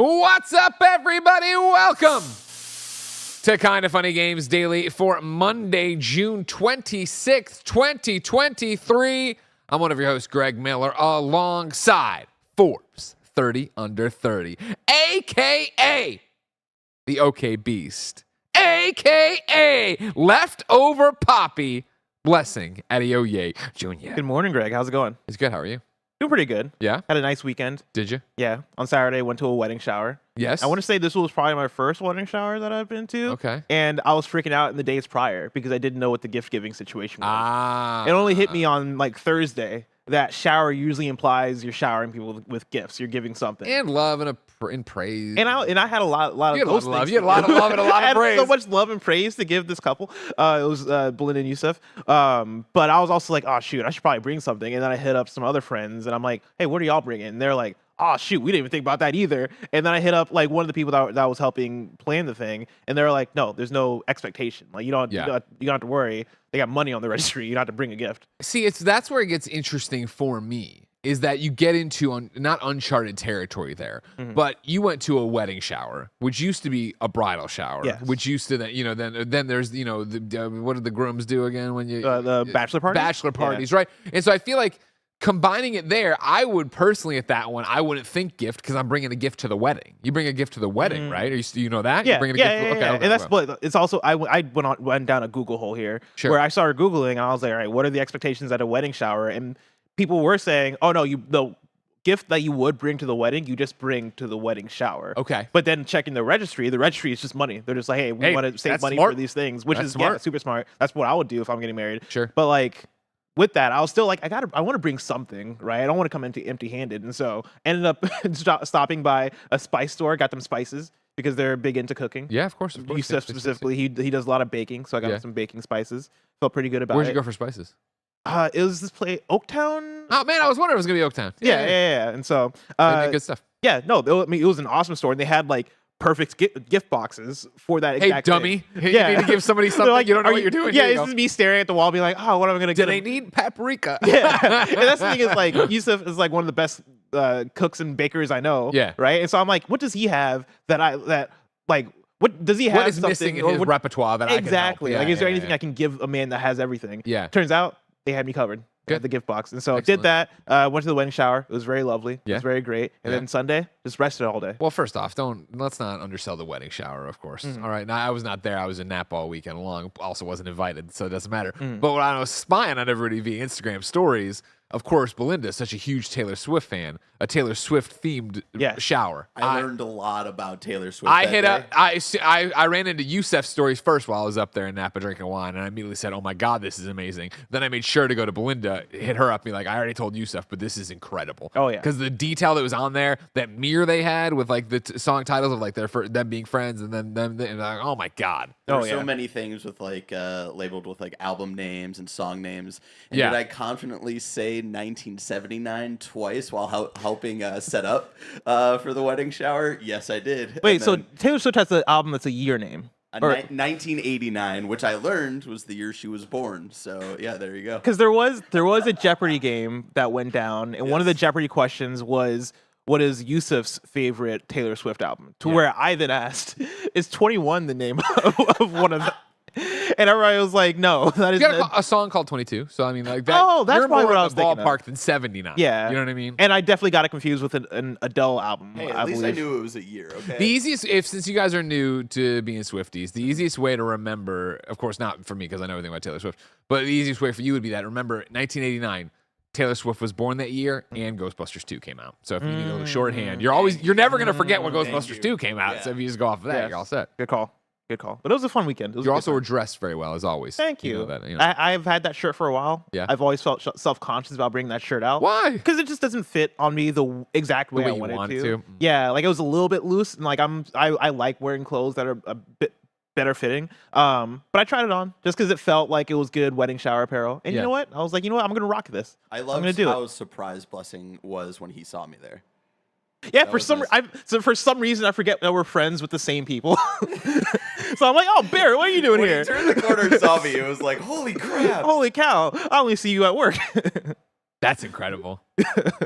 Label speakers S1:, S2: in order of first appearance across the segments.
S1: What's up, everybody? Welcome to KindaFunny Games Daily for Monday, June 26th, 2023. I'm one of your hosts, Greg Miller, alongside Forbes 30 Under 30, a.k.a. the OK Beast, a.k.a. Leftover Poppy, Blessing Adeoye Jr.
S2: Good morning, Greg. How's it going?
S1: It's good. How are you?
S2: Doing pretty good.
S1: Yeah?
S2: Had a nice weekend.
S1: Did you?
S2: Yeah. On Saturday, went to a wedding shower.
S1: Yes.
S2: I want to say this was probably my first wedding shower that I've been to.
S1: Okay.
S2: And I was freaking out in the days prior because I didn't know what the gift-giving situation was.
S1: Ah.
S2: It only hit me on, like, Thursday. That shower usually implies you're showering people with gifts. You're giving something.
S1: And love and praise.
S2: And I had a lot of those things.
S1: You had a lot of love and a lot of praise.
S2: I had so much love and praise to give this couple. It was Belinda and Yusuf. But I was also like, oh, shoot, I should probably bring something. And then I hit up some other friends, and I'm like, hey, what are y'all bringing? And they're like, oh, shoot, we didn't even think about that either. And then I hit up like one of the people that was helping plan the thing, and they're like, no, there's no expectation. Like you don't have to worry. They got money on the registry. You don't have to bring a gift.
S1: See, that's where it gets interesting for me. Is that you get into not uncharted territory there, but you went to a wedding shower, which used to be a bridal shower, which used to then there's what did the grooms do again when you
S2: the bachelor parties?
S1: Bachelor parties, right? And so I feel like combining it there, I would personally at that one, I wouldn't think gift because I'm bringing a gift to the wedding. You bring a gift to the wedding, right? Or you know that?
S2: Yeah,
S1: You're bringing a gift
S2: Okay. And that's but it's also I went down a Google hole here where I started Googling and I was like, all right, what are the expectations at a wedding shower? And people were saying, oh no, the gift that you would bring to the wedding, you just bring to the wedding shower.
S1: Okay.
S2: But then checking the registry is just money. They're just like, hey, we want to save money for these things, which is smart. Super smart. That's what I would do if I'm getting married.
S1: Sure.
S2: But like with that, I was still like, I want to bring something, right? I don't want to come empty-handed. And so ended up stopping by a spice store, got them spices because they're big into cooking.
S1: Yeah, of course.
S2: Yusuf specifically, he does a lot of baking, so I got some baking spices. Felt pretty good about it.
S1: Where'd you go for spices?
S2: It was this place, Oaktown.
S1: Oh man, I was wondering if it was gonna be Oaktown.
S2: Yeah. And so,
S1: good stuff.
S2: Yeah, no, it was an awesome store, and they had like perfect gift boxes for that exact
S1: dummy.
S2: thing.
S1: You need to give somebody something.
S2: Like,
S1: you don't know what you're doing.
S2: Yeah, this is me staring at the wall, being like, oh, what am I gonna get?
S1: Do they need paprika?
S2: Yeah, and that's the thing is like Yusuf is like one of the best cooks and bakers I know.
S1: Yeah,
S2: right. And so I'm like, what does he have what does he have?
S1: What is missing in his repertoire that
S2: exactly?
S1: I can help?
S2: Like, is there anything I can give a man that has everything?
S1: Yeah.
S2: Turns out they had me covered.
S1: Good.
S2: The gift box. And so
S1: Excellent.
S2: did that. Went to the wedding shower. It was very lovely. It was very great. And then Sunday, just rested all day.
S1: Well, first off, let's not undersell the wedding shower, of course. All right. Now I was not there. I was in Napa all weekend long. Also wasn't invited, so it doesn't matter. But when I was spying on everybody via Instagram stories, of course, Belinda is such a huge Taylor Swift fan. A Taylor Swift themed shower.
S3: I learned a lot about Taylor Swift.
S1: I ran into Yusuf's stories first while I was up there in Napa drinking wine, and I immediately said, "Oh my God, this is amazing." Then I made sure to go to Belinda, hit her up, and be like, "I already told Yusuf, but this is incredible."
S2: Oh yeah,
S1: because the detail that was on there, that mirror they had with like the song titles of like them being friends, and then them, and like, oh my God,
S3: there were so many things with like labeled with like album names and song names. And did I confidently say 1979 twice while helping set up for the wedding shower? Yes, I did.
S2: Wait, so Taylor Swift has an album that's a year name.
S3: 1989, which I learned was the year she was born. So yeah, there you go.
S2: Because there was a Jeopardy game that went down, and one of the Jeopardy questions was, what is Yusuf's favorite Taylor Swift album? To where I then asked, is 21 the name of one of them? And everybody was like, no, that is
S1: a song called 22. So I mean, like that.
S2: Oh, that's probably what I was thinking.
S1: Ballpark than 79.
S2: Yeah,
S1: you know what I mean.
S2: And I definitely got it confused with an Adele album.
S3: Hey, at least I knew it was a year. Okay.
S1: The easiest, since you guys are new to being Swifties, the easiest way to remember, of course, not for me because I know everything about Taylor Swift, but the easiest way for you would be that remember 1989. Taylor Swift was born that year, and Ghostbusters 2 came out. So if you need a little shorthand, you're never gonna forget when Ghostbusters 2 came out. Yeah. So if you just go off of that, you're all set.
S2: Good call. But it was a fun weekend.
S1: You also were dressed very well, as always.
S2: Thank you.
S1: You know that,
S2: I've had that shirt for a while.
S1: Yeah.
S2: I've always felt self-conscious about bringing that shirt out.
S1: Why?
S2: Because it just doesn't fit on me the exact way I wanted it to. Yeah, like it was a little bit loose, and like I like wearing clothes that are a bit better fitting. But I tried it on just because it felt like it was good wedding shower apparel. And you know what? I was like, you know what? I'm gonna rock this.
S3: I loved how surprised Blessing was when he saw me there.
S2: Yeah, for some reason I forget that we're friends with the same people. So I'm like, oh, Barry, what are you doing
S3: when
S2: here?
S3: He turned the corner and saw me. It was like, holy crap.
S2: Holy cow. I only see you at work.
S1: That's incredible.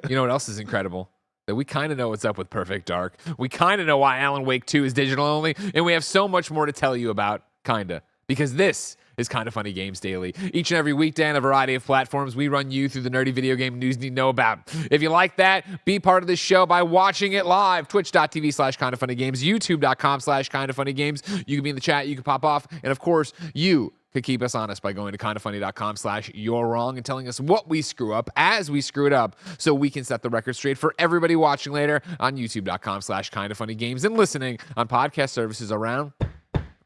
S1: You know what else is incredible? that we kind of know what's up with Perfect Dark. We kind of know why Alan Wake 2 is digital only, and we have so much more to tell you about, kinda. Because this is Kinda Funny Games Daily. Each and every weekday on a variety of platforms, we run you through the nerdy video game news you need to know about. If you like that, be part of this show by watching it live. Twitch.tv/KindaFunnyGames, YouTube.com/KindaFunnyGames. You can be in the chat, you can pop off, and of course, you could keep us honest by going to kindafunny.com/you're wrong and telling us what we screw up as we screw it up so we can set the record straight for everybody watching later on youtube.com/KindaFunnyGames and listening on podcast services around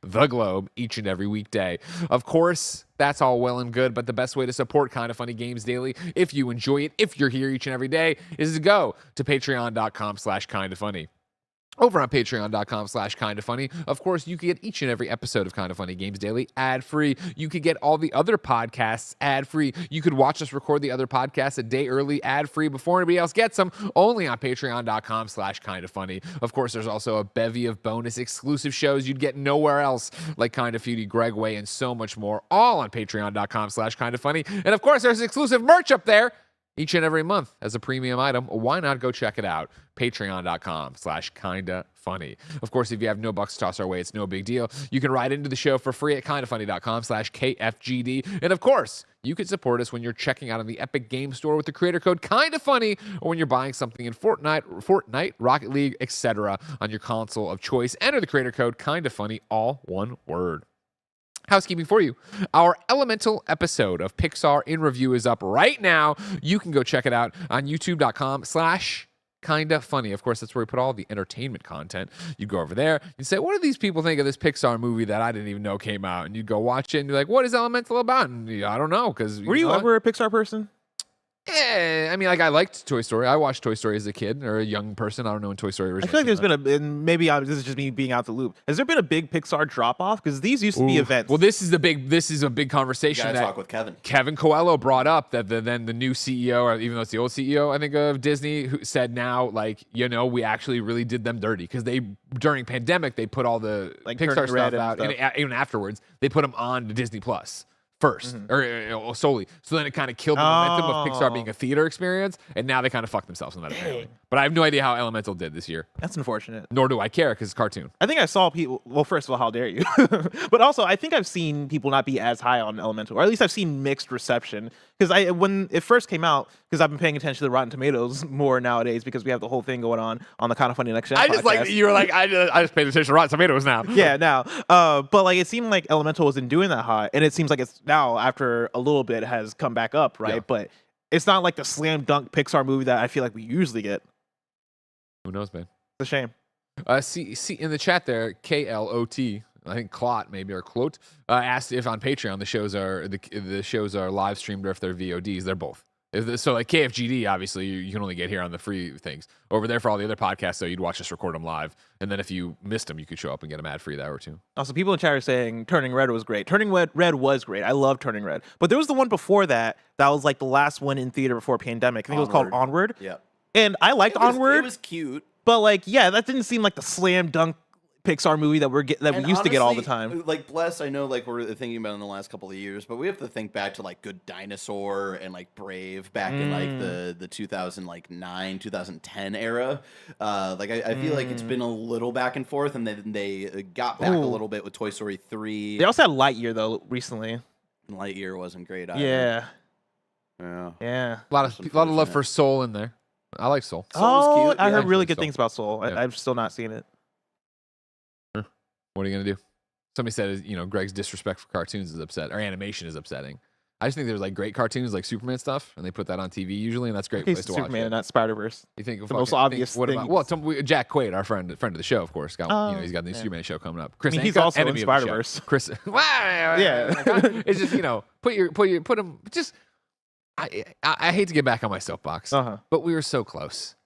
S1: the globe each and every weekday. Of course, that's all well and good, but the best way to support Kinda Funny Games Daily, if you enjoy it, if you're here each and every day, is to go to patreon.com/KindaFunny. Over on patreon.com/KindaFunny, of course, you can get each and every episode of Kinda Funny Games Daily ad-free. You could get all the other podcasts ad-free. You could watch us record the other podcasts a day early ad-free before anybody else gets them, only on patreon.com/KindaFunny. Of course, there's also a bevy of bonus exclusive shows you'd get nowhere else, like Kinda Feudy, Greg Way, and so much more, all on patreon.com/KindaFunny. And of course, there's exclusive merch up there each and every month as a premium item. Why not go check it out? Patreon.com/KindaFunny. Of course, if you have no bucks to toss our way, it's no big deal. You can write into the show for free at KindaFunny.com/KFGD. And of course, you can support us when you're checking out on the Epic Game Store with the creator code KindaFunny, or when you're buying something in Fortnite, Rocket League, etc. on your console of choice. Enter the creator code KindaFunny, all one word. Housekeeping for you. Our Elemental episode of Pixar in Review is up right now. You can go check it out on youtube.com/KindaFunny. Of course, that's where we put all the entertainment content. You go over there, you say, what do these people think of this Pixar movie that I didn't even know came out? And you go watch it and you're like, what is Elemental about? And I don't know.
S2: Were you ever a Pixar person?
S1: Yeah, I mean, like, I liked Toy Story. I watched Toy Story as a kid or a young person. I don't know when Toy Story originally
S2: I feel like there's been and maybe this is just me being out the loop. Has there been a big Pixar drop off? Because these used to be events.
S1: Well, this is a big conversation
S3: You gotta
S1: that
S3: talk with Kevin.
S1: Kevin Coelho brought up, that the new CEO, or even though it's the old CEO, I think, of Disney, who said now, like, we actually really did them dirty, because during pandemic they put all the Pixar stuff out, and even afterwards they put them on to Disney Plus first, or solely. So then it kind of killed the momentum of Pixar being a theater experience, and now they kind of fucked themselves in that, apparently. But I have no idea how Elemental did this year.
S2: That's unfortunate.
S1: Nor do I care, because it's a cartoon.
S2: I think I saw people. Well, first of all, how dare you? But also, I think I've seen people not be as high on Elemental, or at least I've seen mixed reception. Because when it first came out, because I've been paying attention to the Rotten Tomatoes more nowadays, because we have the whole thing going on the Kinda Funny Next Gen
S1: I just
S2: podcast.
S1: like you were like, I just paid attention to Rotten Tomatoes now.
S2: Yeah, now. But like, it seemed like Elemental wasn't doing that hot, and it seems like it's now, after a little bit, has come back up, right?
S1: Yeah.
S2: But it's not like the slam dunk Pixar movie that I feel like we usually get.
S1: Who knows, man?
S2: It's a shame.
S1: See in the chat there, KLOT, I think Clot maybe, or Clot, asked if on Patreon the shows are live streamed or if they're VODs. They're both. So like KFGD, obviously you can only get here on the free things. Over there for all the other podcasts, though, you'd watch us record them live, and then if you missed them, you could show up and get them ad free that or two.
S2: Also, people in chat are saying Turning Red was great. Turning Red was great. I love Turning Red. But there was the one before that was like the last one in theater before pandemic. I think it was called Onward.
S3: Yeah.
S2: And I liked Onward.
S3: It was cute.
S2: But like, yeah, that didn't seem like the slam dunk Pixar movie that we used to get all the time.
S3: Like, Bless, I know, like, we're thinking about it in the last couple of years, but we have to think back to like Good Dinosaur and like Brave back in like the 2009, 2010 era. Like, I feel like it's been a little back and forth, and then they got back a little bit with Toy Story 3.
S2: They also had Lightyear though recently.
S3: Lightyear wasn't great either.
S2: Yeah.
S3: Yeah.
S1: A lot of love for Soul in there. I like Soul.
S3: Soul was cute.
S2: I
S3: Yeah,
S2: heard really good
S1: Soul.
S2: things about Soul.
S1: Yeah.
S2: I've still not seen it.
S1: What are you gonna do? Somebody said, Greg's disrespect for cartoons is upset, or animation is upsetting. I just think there's like great cartoons like Superman stuff, and they put that on TV usually, and that's a great place to watch
S2: Superman
S1: it.
S2: And not Spider-Verse.
S1: You think
S2: The most obvious
S1: What
S2: thing.
S1: about Jack Quaid, our friend of the show, of course, he's got the new Superman show coming up. Chris,
S2: he's
S1: Anka,
S2: also in
S1: enemy of the show.
S2: Spider-Verse.
S1: Chris,
S2: Yeah.
S1: It's just put him. Just I hate to get back on my soapbox, but we were so close.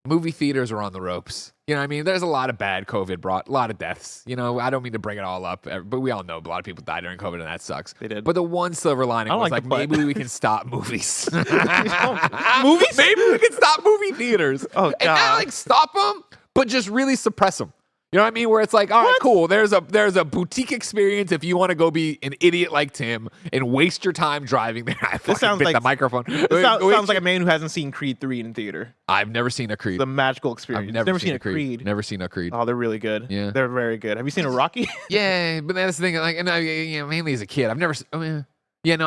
S1: Movie theaters are on the ropes. You know what I mean? There's a lot of bad COVID brought, a lot of deaths. I don't mean to bring it all up, but we all know a lot of people died during COVID, and that sucks.
S2: They did.
S1: But the one silver lining was
S2: like
S1: maybe we can stop movies.
S2: Movies?
S1: Maybe we can stop movie theaters.
S2: Oh,
S1: And not
S2: God.
S1: like stop them, but just really suppress them. You know what I mean? Where it's like, all right, cool. There's a boutique experience if you want to go be an idiot like Tim and waste your time driving there. I fucking
S2: sounds
S1: bit
S2: like-
S1: the microphone.
S2: This sounds like a man who hasn't seen Creed 3 in theater.
S1: I've never seen a Creed.
S2: The magical experience.
S1: I've never
S2: seen a Creed.
S1: Never seen a Creed.
S2: Oh, they're really good.
S1: Yeah.
S2: They're very good. Have you seen a Rocky?
S1: Yeah, but that's the thing. Like, and mainly as a kid, I've never. I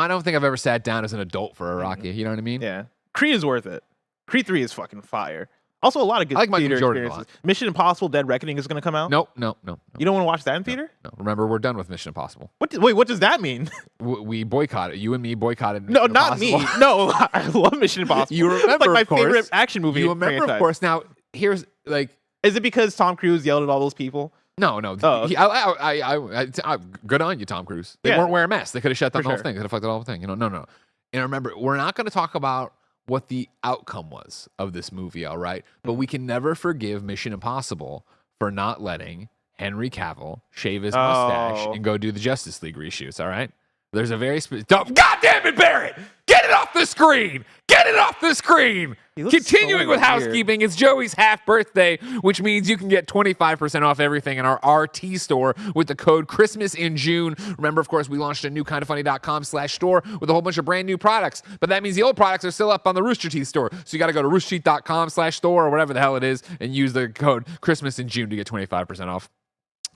S1: don't think I've ever sat down as an adult for a Rocky. You know what I mean?
S2: Yeah. Creed is worth it. Creed 3 is fucking fire. Also, a lot of good
S1: I like Michael
S2: theater
S1: Jordan a
S2: experiences. Mission Impossible: Dead Reckoning is going to come out.
S1: No.
S2: You don't want to watch that in theater?
S1: No. Remember, we're done with Mission Impossible.
S2: Wait, what does that mean?
S1: We boycotted. You and me boycotted.
S2: No,
S1: Mission
S2: not me.
S1: Impossible.
S2: No, I love Mission Impossible.
S1: You remember,
S2: it's like my
S1: of course.
S2: favorite action movie.
S1: You remember,
S2: franchise.
S1: of course. Now, here's like.
S2: Is it because Tom Cruise yelled at all those people?
S1: No.
S2: Oh,
S1: He- I good on you, Tom Cruise. They
S2: Yeah.
S1: weren't wearing masks. They could have shut down
S2: For
S1: the whole
S2: sure.
S1: thing. Could have fucked the whole thing. No. And remember, we're not going to talk about what the outcome was of this movie, all right? But we can never forgive Mission Impossible for not letting Henry Cavill shave his mustache
S2: Oh.
S1: and go do the Justice League reshoots, all right? There's a very God damn it, Barrett! Get it off the screen! Get it off the screen!
S2: He looks
S1: Continuing
S2: so
S1: with
S2: weird.
S1: housekeeping, it's Joey's half birthday, which means you can get 25% off everything in our RT store with the code Christmas in June. Remember, of course, we launched a new KindaFunny.com/store with a whole bunch of brand new products, but that means the old products are still up on the Rooster Teeth store. So you got to go to roosterteeth.com/store or whatever the hell it is and use the code Christmas in June to get 25% off.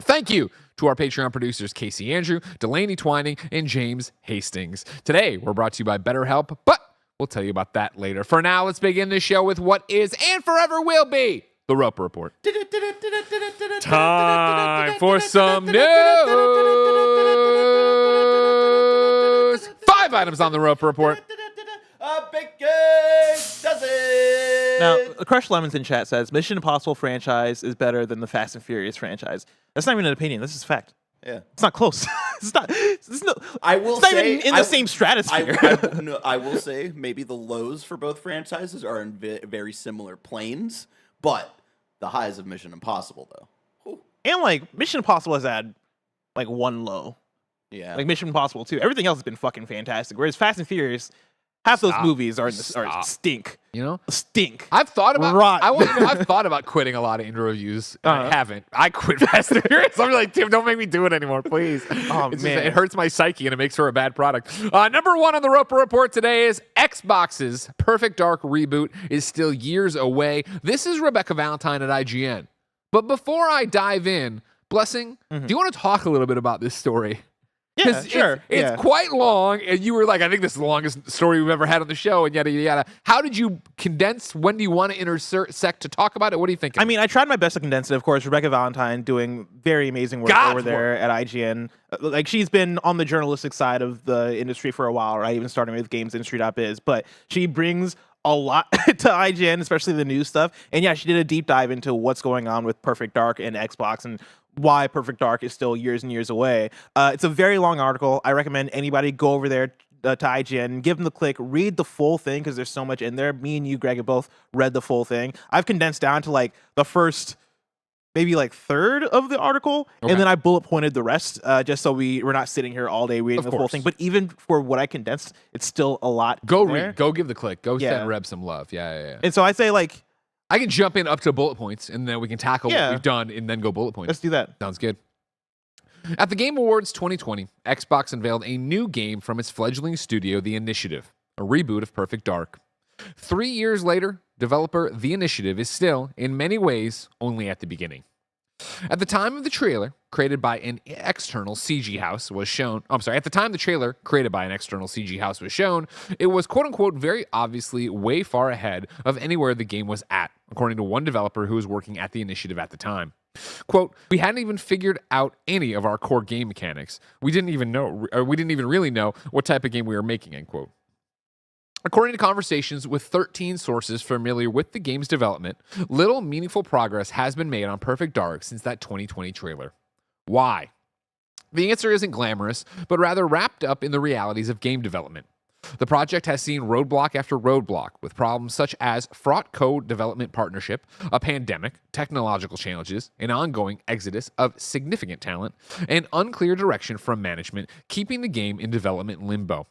S1: Thank you to our Patreon producers, Casey Andrew, Delaney Twining, and James Hastings. Today, we're brought to you by BetterHelp, but we'll tell you about that later. For now, let's begin the show with what is and forever will be the Roper Report. Time for some news. 5 items on the Roper Report.
S3: A big game does it.
S2: Now, Crush Lemons in chat says Mission Impossible franchise is better than the Fast and Furious franchise. That's not even an opinion. This is fact.
S3: Yeah.
S2: It's not close. it's not.
S3: I will
S2: It's not
S3: say
S2: even in the same stratosphere.
S3: I will say maybe the lows for both franchises are in very similar planes, but the highs of Mission Impossible though. Ooh.
S2: And like Mission Impossible has had like one low.
S3: Yeah.
S2: Like Mission Impossible 2. Everything else has been fucking fantastic. Whereas Fast and Furious, half those
S1: Stop.
S2: movies are
S1: Stop.
S2: stink.
S1: You know?
S2: Stink.
S1: I've thought about
S2: Rot.
S1: I've thought about quitting a lot of intro reviews. I
S2: Uh-huh.
S1: haven't. I quit Fast and Furious. I'm like, Tim, don't make me do it anymore, please.
S2: Oh,
S1: It's
S2: man.
S1: it hurts my psyche and it makes for a bad product. Number 1 on the Roper Report today is Xbox's Perfect Dark reboot is still years away. This is Rebecca Valentine at IGN. But before I dive in, Blessing, do you want to talk a little bit about this story?
S2: Yeah,
S1: 'Cause
S2: sure.
S1: It's quite long, and you were like, I think this is the longest story we've ever had on the show, and yada, yada, yada. How did you condense? When do you want to intersect to talk about it? What do you think?
S2: I mean, I tried my best to condense it. Of course, Rebecca Valentine doing very amazing work
S1: God's
S2: over there at IGN. Like, she's been on the journalistic side of the industry for a while, right? Even starting with GamesIndustry.biz. But she brings a lot to IGN, especially the news stuff. And yeah, she did a deep dive into what's going on with Perfect Dark and Xbox and why Perfect Dark is still years and years away. It's a very long article. I recommend anybody go over there to IGN, give them the click, read the full thing because there's so much in there. Me and you, Greg, have both read the full thing. I've condensed down to like the first maybe like third of the article,
S1: Okay.
S2: and then I bullet pointed the rest just so we're not sitting here all day reading
S1: Of
S2: the full
S1: course.
S2: thing. But even for what I condensed, it's still a lot.
S1: go
S2: in there.
S1: read, go give the click, go
S2: Yeah.
S1: send Reb some love. Yeah.
S2: And so I say like,
S1: I can jump in up to bullet points, and then we can tackle
S2: Yeah.
S1: what we've done, and then go bullet points.
S2: let's do that.
S1: Sounds good. At the Game Awards 2020, Xbox unveiled a new game from its fledgling studio, The Initiative, a reboot of Perfect Dark. 3 years later, developer The Initiative is still, in many ways, only at the beginning. At the time of the trailer, created by an external CG house was shown, at the time the trailer created by an external CG house was shown, it was quote unquote very obviously way far ahead of anywhere the game was at, according to one developer who was working at The Initiative at the time. Quote, we hadn't even figured out any of our core game mechanics. We didn't even really know what type of game we were making, end quote. According to conversations with 13 sources familiar with the game's development, little meaningful progress has been made on Perfect Dark since that 2020 trailer. Why? The answer isn't glamorous, but rather wrapped up in the realities of game development. The project has seen roadblock after roadblock, with problems such as fraught code development partnership, a pandemic, technological challenges, an ongoing exodus of significant talent, and unclear direction from management, keeping the game in development limbo.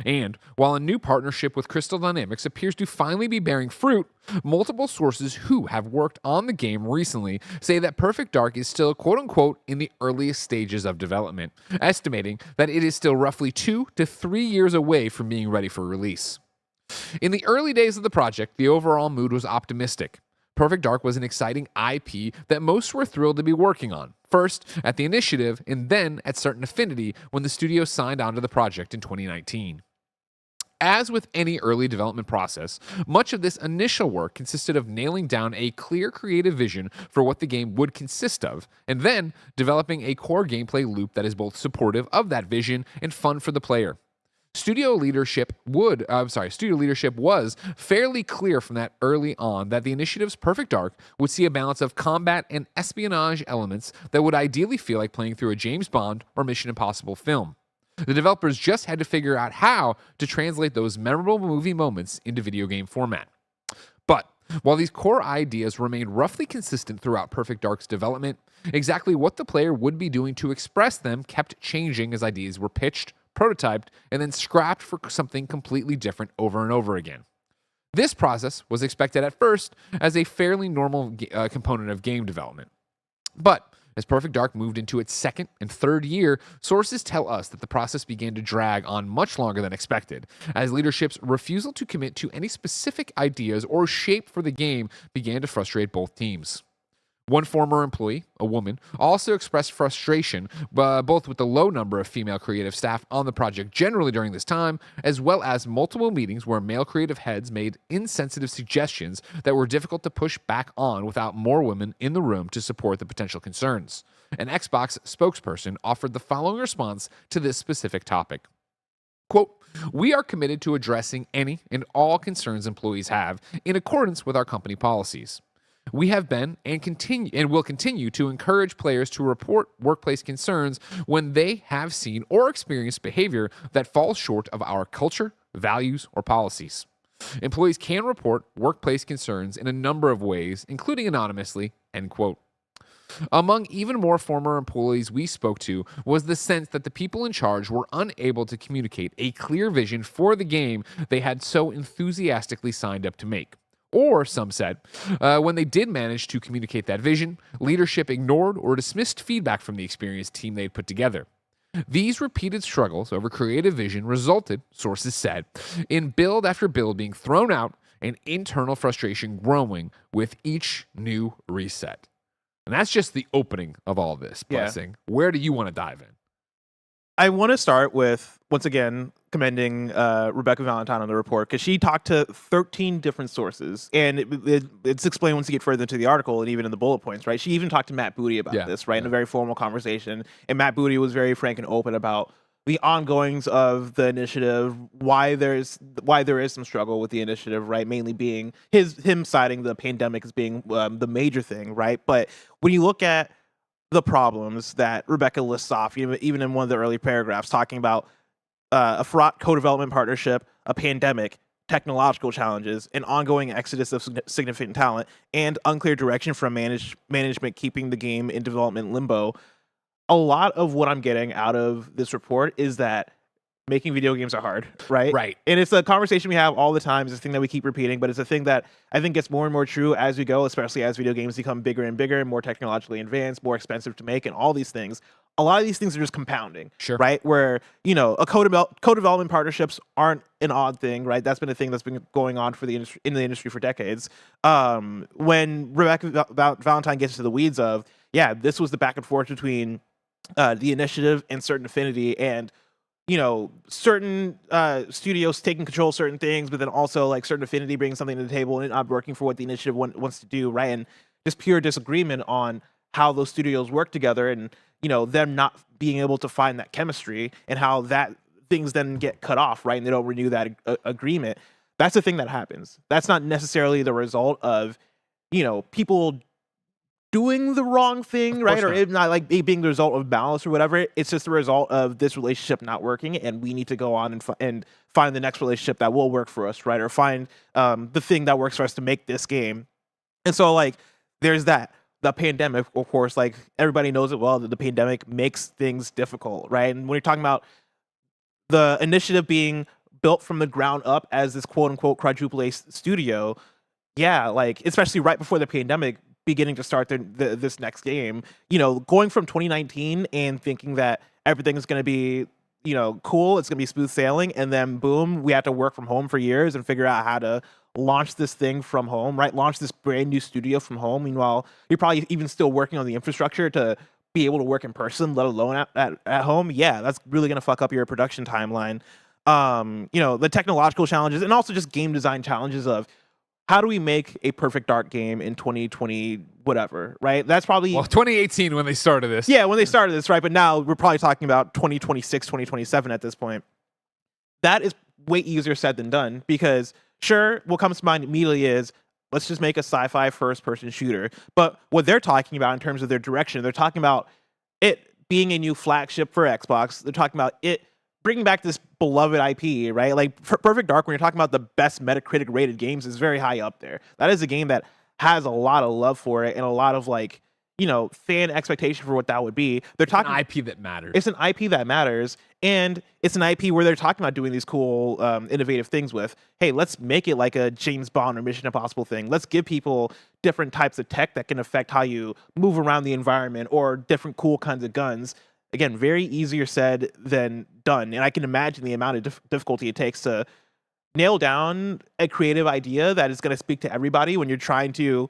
S1: And while a new partnership with Crystal Dynamics appears to finally be bearing fruit, multiple sources who have worked on the game recently say that Perfect Dark is still quote-unquote in the earliest stages of development, estimating that it is still roughly 2 to 3 years away from being ready for release. In the early days of the project, the overall mood was optimistic. Perfect Dark was an exciting IP that most were thrilled to be working on, first at the Initiative and then at Certain Affinity when the studio signed onto the project in 2019. As with any early development process, much of this initial work consisted of nailing down a clear creative vision for what the game would consist of, and then developing a core gameplay loop that is both supportive of that vision and fun for the player. Studio leadership was fairly clear from that early on that the Initiative's Perfect Dark would see a balance of combat and espionage elements that would ideally feel like playing through a James Bond or Mission Impossible film. The developers just had to figure out how to translate those memorable movie moments into video game format. But while these core ideas remained roughly consistent throughout Perfect Dark's development, exactly what the player would be doing to express them kept changing as ideas were pitched, prototyped, and then scrapped for something completely different over and over again. This process was expected at first as a fairly normal component of game development. But as Perfect Dark moved into its second and third year, sources tell us that the process began to drag on much longer than expected, as leadership's refusal to commit to any specific ideas or shape for the game began to frustrate both teams. One former employee, a woman, also expressed frustration both with the low number of female creative staff on the project generally during this time, as well as multiple meetings where male creative heads made insensitive suggestions that were difficult to push back on without more women in the room to support the potential concerns. An Xbox spokesperson offered the following response to this specific topic. Quote, "We are committed to addressing any and all concerns employees have in accordance with our company policies. We have been and will continue to encourage players to report workplace concerns when they have seen or experienced behavior that falls short of our culture, values, or policies. Employees can report workplace concerns in a number of ways, including anonymously," end quote. Among even more former employees we spoke to was the sense that the people in charge were unable to communicate a clear vision for the game they had so enthusiastically signed up to make. Or, some said, when they did manage to communicate that vision, leadership ignored or dismissed feedback from the experienced team they'd put together. These repeated struggles over creative vision resulted, sources said, in build after build being thrown out and internal frustration growing with each new reset. And that's just the opening of all this, Blessing. Yeah. Where do you want to dive in?
S2: I want to start with, once again, commending Rebecca Valentine on the report, because she talked to 13 different sources, and it's explained once you get further into the article and even in the bullet points, right? She even talked to Matt Booty about this, right, in a very formal conversation, and Matt Booty was very frank and open about the ongoings of the initiative, why there is some struggle with the initiative, right? Mainly being him citing the pandemic as being the major thing, right? But when you look at the problems that Rebecca lists off, even in one of the early paragraphs, talking about a fraught co-development partnership, a pandemic, technological challenges, an ongoing exodus of significant talent, and unclear direction from management keeping the game in development limbo. A lot of what I'm getting out of this report is that making video games are hard, right?
S1: Right.
S2: And it's a conversation we have all the time. It's a thing that we keep repeating, but it's a thing that I think gets more and more true as we go, especially as video games become bigger and bigger, more technologically advanced, more expensive to make, and all these things. A lot of these things are just compounding, right? Where, co-development partnerships aren't an odd thing, right? That's been a thing that's been going on for the industry, in the industry for decades. When Rebecca Valentine gets to the weeds of, this was the back and forth between the initiative and Certain Affinity, and certain studios taking control of certain things, but then also like Certain Affinity bringing something to the table and it not working for what the initiative wants to do, right? And just pure disagreement on how those studios work together, and them not being able to find that chemistry, and how that things then get cut off, right? And they don't renew that agreement. That's the thing that happens. That's not necessarily the result of people doing the wrong thing, right? Or it not like it being the result of malice or whatever. It's just the result of this relationship not working, and we need to go on and find the next relationship that will work for us, right? Or find the thing that works for us to make this game. And so, like, there's that. The pandemic, of course, like everybody knows it well, that the pandemic makes things difficult, right? And when you're talking about the initiative being built from the ground up as this quote unquote quadruple A studio, yeah, like especially right before the pandemic, beginning to start this next game, going from 2019 and thinking that everything is going to be, cool, it's going to be smooth sailing, and then boom, we had to work from home for years and figure out how to launch this thing from home, right? Launch this brand new studio from home. Meanwhile, you're probably even still working on the infrastructure to be able to work in person, let alone at home. Yeah, that's really going to fuck up your production timeline. The technological challenges and also just game design challenges of how do we make a perfect art game in 2020, whatever, right? That's probably
S1: 2018 when they started this.
S2: Yeah, when they started this, right? But now we're probably talking about 2026, 2027 at this point. That is way easier said than done because sure, what comes to mind immediately is let's just make a sci-fi first-person shooter. But what they're talking about in terms of their direction, they're talking about it being a new flagship for Xbox. They're talking about it bringing back this beloved IP, right? Like Perfect Dark, when you're talking about the best Metacritic rated games, is very high up there. That is a game that has a lot of love for it and a lot of fan expectation for what that would be. They're talking
S1: an IP that matters.
S2: It's an IP that matters, and it's an IP where they're talking about doing these cool, innovative things with. Hey, let's make it like a James Bond or Mission Impossible thing. Let's give people different types of tech that can affect how you move around the environment or different cool kinds of guns. Again, very easier said than done, and I can imagine the amount of difficulty it takes to nail down a creative idea that is going to speak to everybody when you're trying to,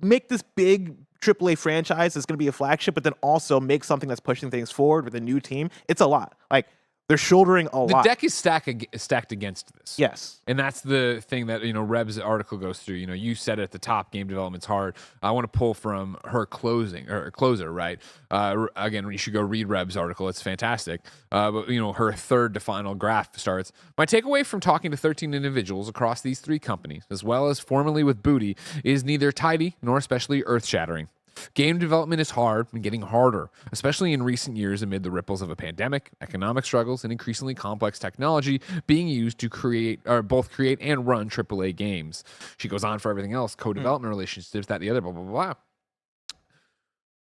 S2: make this big AAA franchise that's going to be a flagship, but then also make something that's pushing things forward with a new team. It's a lot. Like, they're shouldering a lot.
S1: The deck is stacked against this.
S2: Yes.
S1: And that's the thing that, Reb's article goes through. You said at the top, game development's hard. I want to pull from her closer, right? Again, you should go read Reb's article. It's fantastic. But, her third to final graph starts. My takeaway from talking to 13 individuals across these 3 companies, as well as formerly with Booty, is neither tidy nor especially earth-shattering. Game development is hard and getting harder, especially in recent years amid the ripples of a pandemic, economic struggles, and increasingly complex technology being used to both create and run AAA games. She goes on for everything else, co-development relationships, that, the other, blah, blah, blah.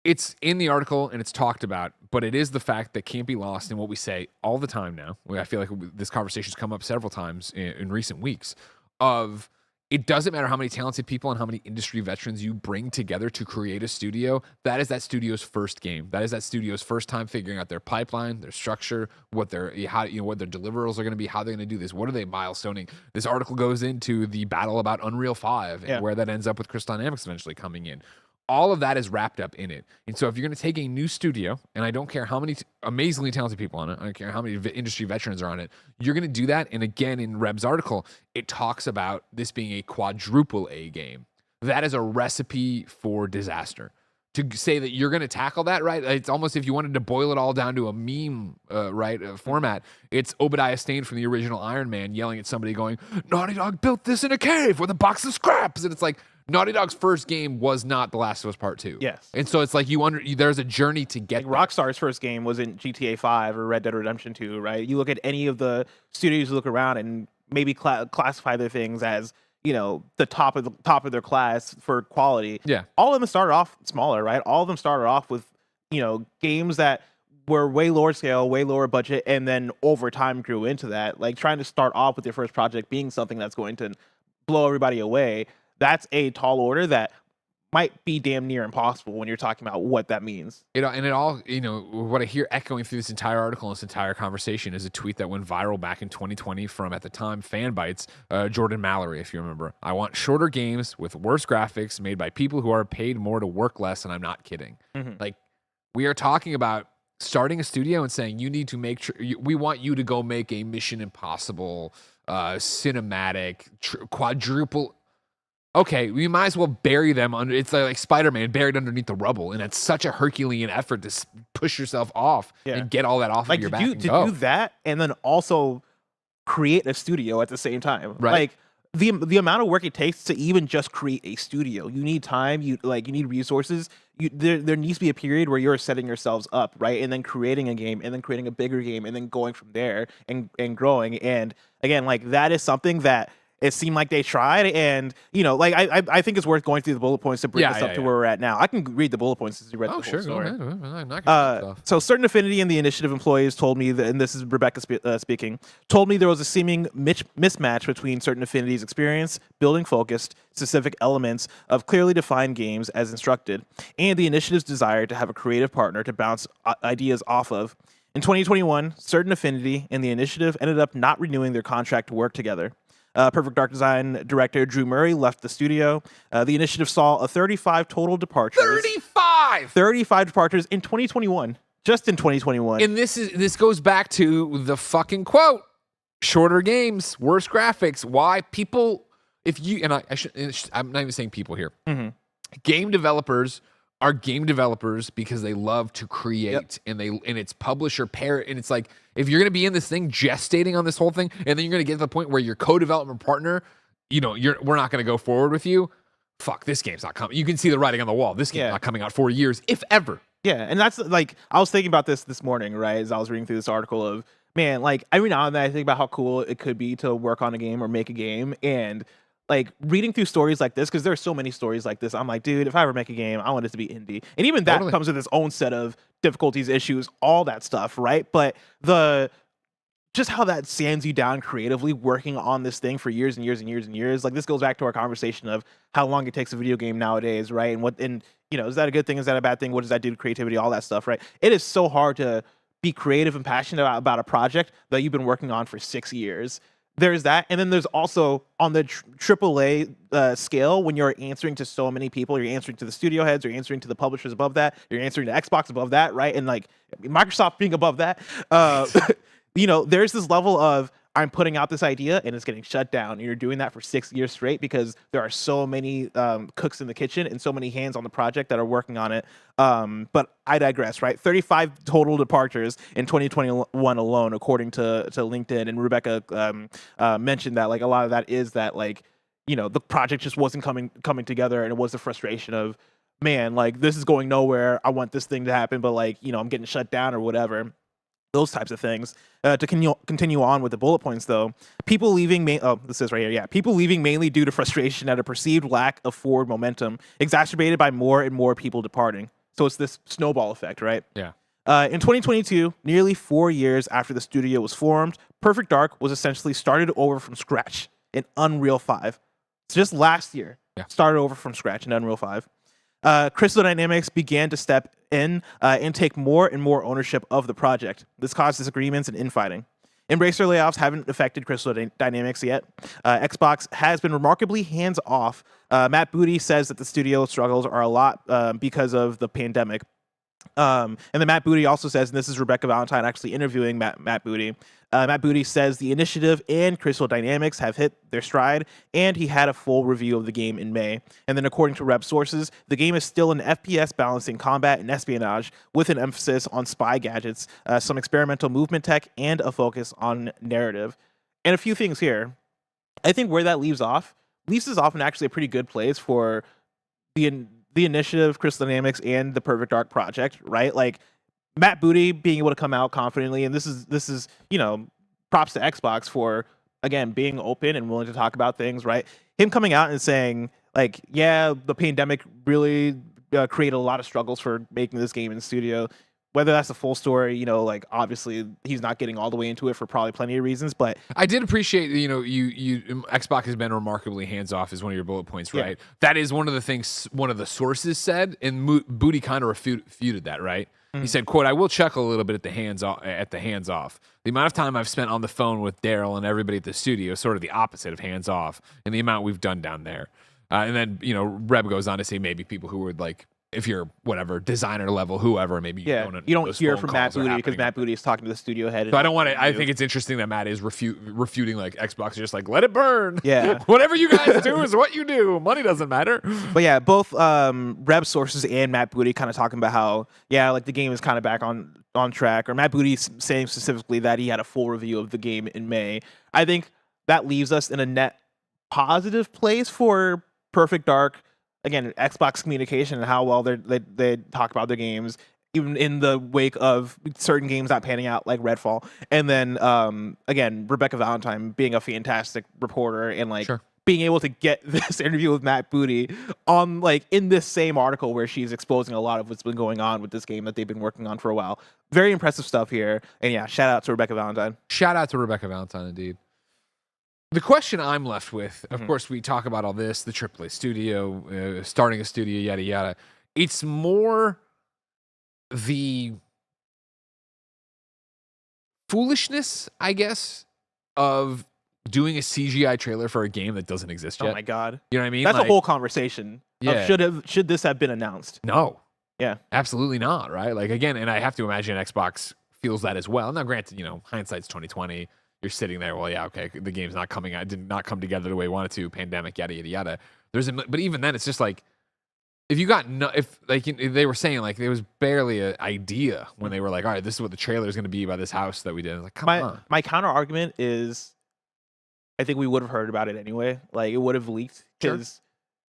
S1: It's in the article and it's talked about, but it is the fact that can't be lost in what we say all the time now. I feel like this conversation's come up several times in recent weeks of it doesn't matter how many talented people and how many industry veterans you bring together to create a studio. That is that studio's first game. That is that studio's first time figuring out their pipeline, their structure, what their deliverables are going to be, how they're going to do this. What are they milestoning? This article goes into the battle about Unreal 5 and where that ends up with Crystal Dynamics eventually coming in. All of that is wrapped up in it. And so if you're going to take a new studio, and I don't care how many amazingly talented people on it, I don't care how many industry veterans are on it, you're going to do that. And again, in Reb's article, it talks about this being a quadruple A game. That is a recipe for disaster. To say that you're going to tackle that, right? It's almost if you wanted to boil it all down to a meme, format. It's Obadiah Stane from the original Iron Man yelling at somebody going, Naughty Dog built this in a cave with a box of scraps. And it's like, Naughty Dog's first game was not The Last of Us Part 2.
S2: Yes.
S1: And so it's like there's a journey to get
S2: Rockstar's first game was in GTA 5 or Red Dead Redemption 2, right? You look at any of the studios, you look around and maybe classify their things as, the top of their class for quality.
S1: Yeah.
S2: All of them started off smaller, right? All of them started off with, games that were way lower scale, way lower budget, and then over time grew into that. Like trying to start off with your first project being something that's going to blow everybody away. That's a tall order that might be damn near impossible when you're talking about what that means.
S1: What I hear echoing through this entire article and this entire conversation is a tweet that went viral back in 2020 from, at the time, Fanbytes, Jordan Mallory, if you remember. I want shorter games with worse graphics made by people who are paid more to work less, and I'm not kidding.
S2: Mm-hmm.
S1: Like, we are talking about starting a studio and saying, you need to we want you to go make a Mission Impossible, cinematic, quadruple. Okay, we might as well bury them under. It's like Spider-Man buried underneath the rubble, and it's such a Herculean effort to push yourself off and get all that off of your back.
S2: To do that, and then also create a studio at the same time.
S1: Right.
S2: Like the amount of work it takes to even just create a studio. You need time. You need resources. There needs to be a period where you're setting yourselves up, right, and then creating a game, and then creating a bigger game, and then going from there and growing. And again, like that is something that it seemed like they tried, and like I think it's worth going through the bullet points to bring us up to where we're at now. I can read the bullet points as you read the whole story.
S1: Go ahead. I'm not gonna
S2: So Certain Affinity and the Initiative employees told me that, and this is Rebecca speaking, told me there was a seeming mismatch between Certain Affinity's experience building focused, specific elements of clearly defined games as instructed, and the Initiative's desire to have a creative partner to bounce ideas off of. In 2021, Certain Affinity and the Initiative ended up not renewing their contract to work together. Perfect Dark Design director Drew Murray left the studio. The Initiative saw a 35 total departures. 35 departures in 2021. Just in 2021.
S1: And this goes back to the fucking quote: shorter games, worse graphics. Why people? If you and I'm not even saying people here.
S2: Mm-hmm.
S1: Game developers are game developers because they love to create, and it's publisher parent, and it's like, if you're gonna be in this thing gestating on this whole thing, and then you're gonna get to the point where your co-development partner, we're not gonna go forward with you. Fuck, this game's not coming. You can see the writing on the wall. This game's not coming out for years, if ever.
S2: Yeah, and that's like, I was thinking about this morning, right, as I was reading through this article of, man, like every now and then I think about how cool it could be to work on a game or make a game, and like reading through stories like this, because there are so many stories like this, I'm like, dude, if I ever make a game, I want it to be indie. And even that comes with its own set of difficulties, issues, all that stuff, right? But just how that sands you down creatively working on this thing for years and years and years and years. Like, this goes back to our conversation of how long it takes a video game nowadays, right? And is that a good thing? Is that a bad thing? What does that do to creativity? All that stuff, right? It is so hard to be creative and passionate about a project that you've been working on for 6 years. There's that, and then there's also on the AAA scale, when you're answering to so many people, you're answering to the studio heads, you're answering to the publishers above that, you're answering to Xbox above that, right? And like Microsoft being above that, there's this level of, I'm putting out this idea and it's getting shut down. And you're doing that for 6 years straight because there are so many cooks in the kitchen and so many hands on the project that are working on it. But I digress, right? 35 total departures in 2021 alone, according to LinkedIn. And Rebecca mentioned that like a lot of that is that like, the project just wasn't coming together, and it was the frustration of, man, like this is going nowhere. I want this thing to happen, but like, I'm getting shut down or whatever. Those types of things. To continue on with the bullet points, though, people leaving. This is right here. Yeah, people leaving mainly due to frustration at a perceived lack of forward momentum, exacerbated by more and more people departing. So it's this snowball effect, right?
S1: Yeah.
S2: In 2022, nearly 4 years after the studio was formed, Perfect Dark was essentially started over from scratch in Unreal 5. So just last year, started over from scratch in Unreal 5. Crystal Dynamics began to step in and take more and more ownership of the project. This caused disagreements and infighting. Embracer layoffs haven't affected Crystal Dynamics yet. Xbox has been remarkably hands-off. Matt Booty says that the studio struggles are a lot because of the pandemic. And then Matt Booty also says, and this is Rebecca Valentine actually interviewing Matt Booty. Matt Booty says the Initiative and Crystal Dynamics have hit their stride, and he had a full review of the game in May. And then according to Reb sources, the game is still an FPS balancing combat and espionage with an emphasis on spy gadgets, some experimental movement tech, and a focus on narrative. And a few things here. I think where that leaves us off in actually a pretty good place for the Initiative, Crystal Dynamics, and the Perfect Dark project, right? Like, Matt Booty being able to come out confidently, and this is props to Xbox for, again, being open and willing to talk about things, right? Him coming out and saying, like, yeah, the pandemic really created a lot of struggles for making this game in the studio. Whether that's the full story, like obviously he's not getting all the way into it for probably plenty of reasons, but
S1: I did appreciate, you Xbox has been remarkably hands off is one of your bullet points, right? That is one of the things one of the sources said, and Booty kind of refuted that, right? He said, quote, "I will chuckle a little bit at the hands off. The amount of time I've spent on the phone with Daryl and everybody at the studio is sort of the opposite of hands off, and the amount we've done down there." And then, Reb goes on to say maybe people who would like, if you're whatever designer level, whoever, maybe you don't
S2: hear from Matt Booty because Matt Booty is talking to the studio head.
S1: So I don't want to. I think it's interesting that Matt is refuting like Xbox is just like, let it burn.
S2: Yeah,
S1: whatever you guys do is what you do. Money doesn't matter.
S2: But yeah, both Reb sources and Matt Booty kind of talking about how like the game is kind of back on track. Or Matt Booty saying specifically that he had a full review of the game in May. I think that leaves us in a net positive place for Perfect Dark. Again, Xbox communication and how well they talk about their games, even in the wake of certain games not panning out like Redfall. And then again, Rebecca Valentine being a fantastic reporter and like
S1: Sure.
S2: being able to get this interview with Matt Booty on like in this same article where she's exposing a lot of what's been going on with this game that they've been working on for a while. Very impressive stuff here. And yeah, shout out to Rebecca Valentine.
S1: Shout out to Rebecca Valentine, indeed. The question I'm left with, of course, we talk about all this, the AAA studio, starting a studio, yada, yada. It's more the foolishness, I guess, of doing a CGI trailer for a game that doesn't exist yet.
S2: Oh my God.
S1: You know what I mean?
S2: That's
S1: like,
S2: a whole conversation.
S1: Yeah.
S2: Should this have been announced?
S1: No.
S2: Yeah.
S1: Absolutely not, right? Like, again, and I have to imagine Xbox feels that as well. Now, granted, hindsight's 2020. You're sitting there, well, yeah, okay, the game's not coming out, did not come together the way we wanted to, pandemic, yada, yada, yada. But even then, it's just like, if you got if they were saying like there was barely an idea when they were like, all right, this is what the trailer is going to be by this house that we did. Like, come on.
S2: My counter argument is, I think we would have heard about it anyway. Like it would have leaked because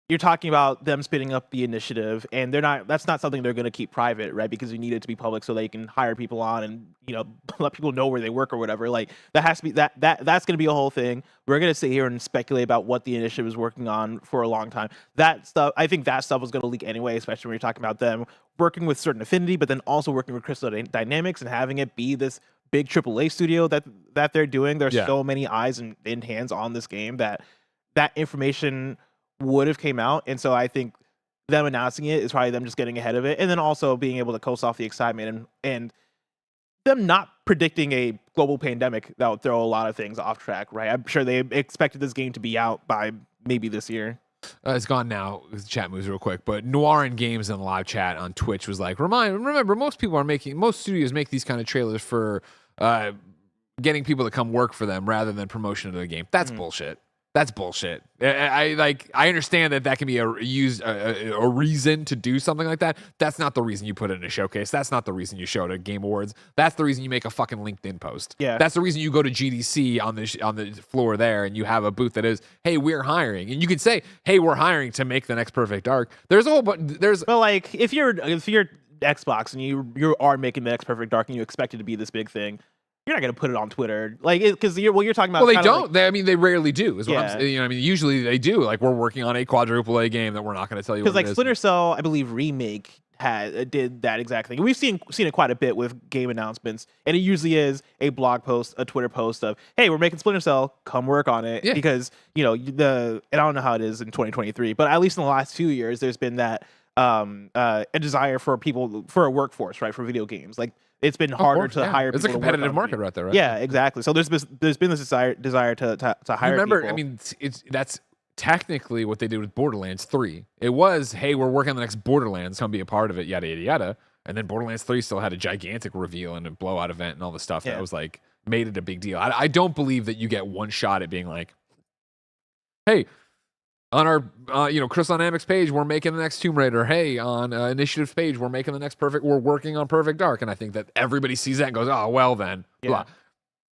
S2: you're talking about them spinning up the initiative, and that's not something they're going to keep private, right? Because you need it to be public so they can hire people on and let people know where they work or whatever. Like that has to be that's going to be a whole thing. We're going to sit here and speculate about what the initiative is working on for a long time. That stuff, I think that stuff was going to leak anyway, especially when you're talking about them working with certain affinity, but then also working with Crystal Dynamics and having it be this big AAA studio that they're doing. There's so many eyes and hands on this game that information would have came out. And so I think them announcing it is probably them just getting ahead of it. And then also being able to coast off the excitement and them not predicting a global pandemic that would throw a lot of things off track, right? I'm sure they expected this game to be out by maybe this year.
S1: It's gone now. The chat moves real quick, but Noir in Games in the live chat on Twitch was like, remember, most studios make these kind of trailers for getting people to come work for them rather than promotion of the game. That's bullshit. That's bullshit. I understand that can be a reason to do something like that. That's not the reason you put it in a showcase. That's not the reason you show it at Game Awards. That's the reason you make a fucking LinkedIn post. Yeah. That's the reason you go to GDC on the floor there and you have a booth that is, hey, we're hiring, and you can say, hey, we're hiring to make the next Perfect Dark. There's a whole
S2: well, like if you're Xbox and you are making the next Perfect Dark and you expect it to be this big thing, you're not going to put it on Twitter, like, because you're talking about.
S1: Well, they don't. Like, they rarely do. Is what I'm saying. Usually they do. Like, we're working on a quadruple A game that we're not going to tell you. Because
S2: like Splinter Cell, I believe Remake did that exact thing. We've seen it quite a bit with game announcements, and it usually is a blog post, a Twitter post of, "Hey, we're making Splinter Cell. Come work on it." Yeah. Because and I don't know how it is in 2023, but at least in the last few years, there's been that a desire for a workforce, right, for video games, like. It's been harder to hire people.
S1: It's a competitive market right there, right?
S2: Yeah, exactly. So there's been this desire to hire
S1: Remember,
S2: people.
S1: I mean, that's technically what they did with Borderlands 3. It was, hey, we're working on the next Borderlands, come be a part of it, yada, yada, yada. And then Borderlands 3 still had a gigantic reveal and a blowout event and all the stuff that was like, made it a big deal. I don't believe that you get one shot at being like, hey, on our Crystal Dynamics page, we're making the next Tomb Raider. Hey, on Initiative's page, we're working on Perfect Dark. And I think that everybody sees that and goes, oh, well then. Blah.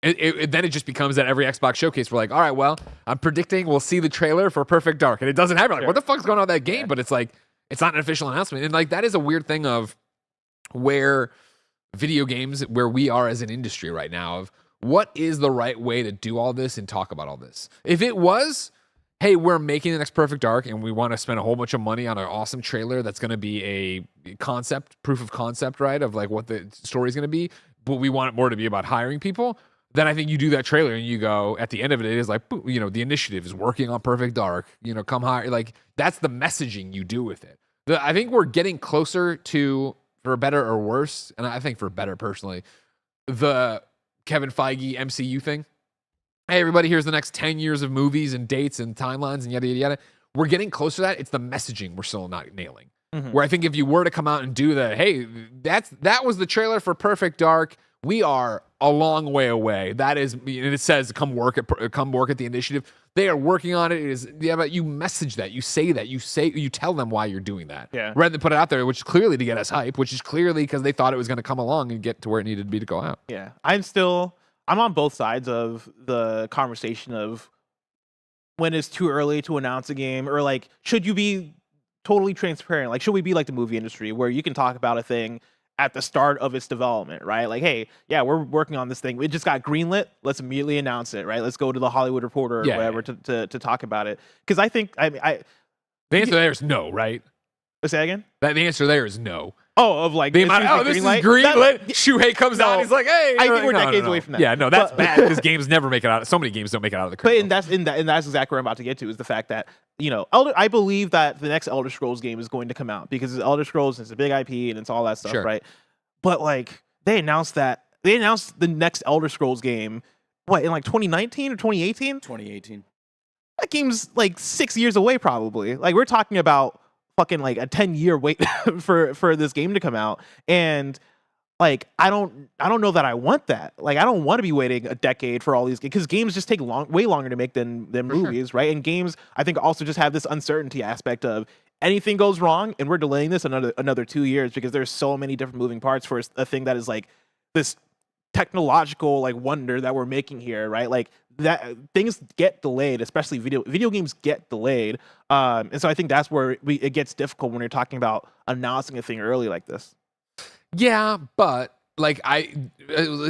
S1: Then it just becomes that every Xbox showcase, we're like, all right, well, I'm predicting we'll see the trailer for Perfect Dark. And it doesn't happen. Like, what the fuck's going on with that game? But it's like, it's not an official announcement. And like, that is a weird thing of where video games, where we are as an industry right now, of what is the right way to do all this and talk about all this. If it was, hey, we're making the next Perfect Dark and we want to spend a whole bunch of money on an awesome trailer that's going to be a proof of concept, right, of like what the story is going to be, but we want it more to be about hiring people, then I think you do that trailer and you go, at the end of it, it is like, the initiative is working on Perfect Dark, come hire. Like, that's the messaging you do with it. I think we're getting closer to, for better or worse, and I think for better personally, the Kevin Feige MCU thing. Hey, everybody, here's the next 10 years of movies and dates and timelines and yada, yada, yada. We're getting closer to that. It's the messaging we're still not nailing. Mm-hmm. Where I think if you were to come out and do that, hey, that was the trailer for Perfect Dark. We are a long way away. That is, and it says come work at the initiative. They are working on it. It is, but you message that, you say that, you tell them why you're doing that, rather than put it out there, which is clearly to get us hype, which is clearly because they thought it was going to come along and get to where it needed to be to go out.
S2: Yeah, I'm on both sides of the conversation of when it's too early to announce a game, or like, should you be totally transparent? Like, should we be like the movie industry where you can talk about a thing at the start of its development, right? Like, hey, yeah, we're working on this thing. It just got greenlit. Let's immediately announce it, right? Let's go to the Hollywood Reporter or whatever to talk about it. Because I think
S1: the answer there is no, right?
S2: Say that again.
S1: The answer there is no.
S2: Oh, of like
S1: the amount, this is greenlit. Shuhei comes out. He's like, hey,
S2: I think we're decades away from that.
S1: Yeah, no, that's bad because games never make it out. So many games don't make it out of the crate.
S2: And that's exactly what I'm about to get to is the fact that I believe that the next Elder Scrolls game is going to come out because Elder Scrolls is a big IP and it's all that stuff, right? But like they announced the next Elder Scrolls game, what, in like 2019 or 2018?
S3: 2018.
S2: That game's like 6 years away, probably. Like we're talking about fucking like a 10-year wait for this game to come out, and like I don't know that I want that. Like I don't want to be waiting a decade for all these because games just take way longer to make than movies, right? And games I think also just have this uncertainty aspect of anything goes wrong and we're delaying this another 2 years because there's so many different moving parts for a thing that is like this technological like wonder that we're making here, right? Like that things get delayed, especially video games get delayed, and so I think that's where it gets difficult when you're talking about announcing a thing early like this.
S1: Yeah, but like I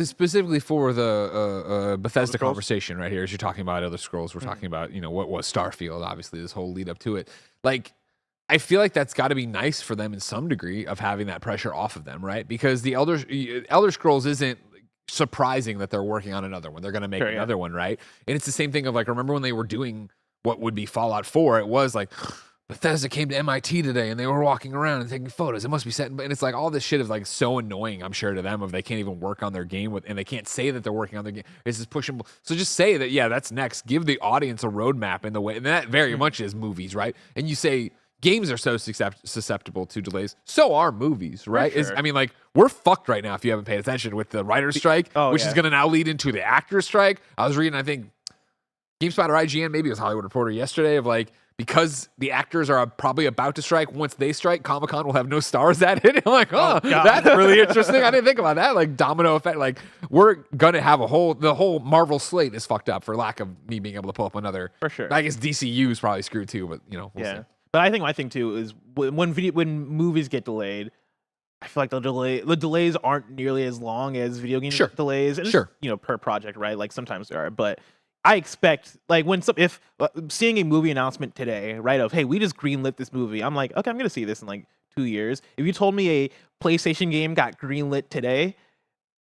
S1: specifically for the Bethesda conversation right here, as you're talking about Elder Scrolls, we're talking about what was Starfield, obviously this whole lead up to it. Like I feel like that's got to be nice for them in some degree of having that pressure off of them, right? Because the Elder Scrolls isn't surprising that they're working on another one. They're going to make another one, right? And it's the same thing of like, remember when they were doing what would be Fallout 4? It was like Bethesda came to MIT today and they were walking around and taking photos. It must be set, and it's like all this shit is like so annoying, I'm sure, to them of they can't even work on their game and they can't say that they're working on their game. It's just pushing. So just say that, yeah, that's next. Give the audience a roadmap in the way, and that very much is movies, right? And you say games are so susceptible to delays. So are movies, right?
S2: Sure.
S1: I mean, like, we're fucked right now if you haven't paid attention with the writer's strike, which is going to now lead into the actor's strike. I was reading, I think, GameSpot or IGN, maybe it was Hollywood Reporter yesterday, of like, because the actors are probably about to strike, once they strike, Comic-Con will have no stars at it. I'm like, that's really interesting. I didn't think about that. Like, domino effect. Like, we're going to have the whole Marvel slate is fucked up for lack of me being able to pull up another.
S2: For sure.
S1: I guess DCU is probably screwed too, but, we'll see.
S2: But I think my thing too is when movies get delayed, I feel like the delays aren't nearly as long as video game delays. And per project, right? Like sometimes they are, but I expect like if seeing a movie announcement today, right? Of hey, we just greenlit this movie. I'm like, okay, I'm gonna see this in like 2 years. If you told me a PlayStation game got greenlit today,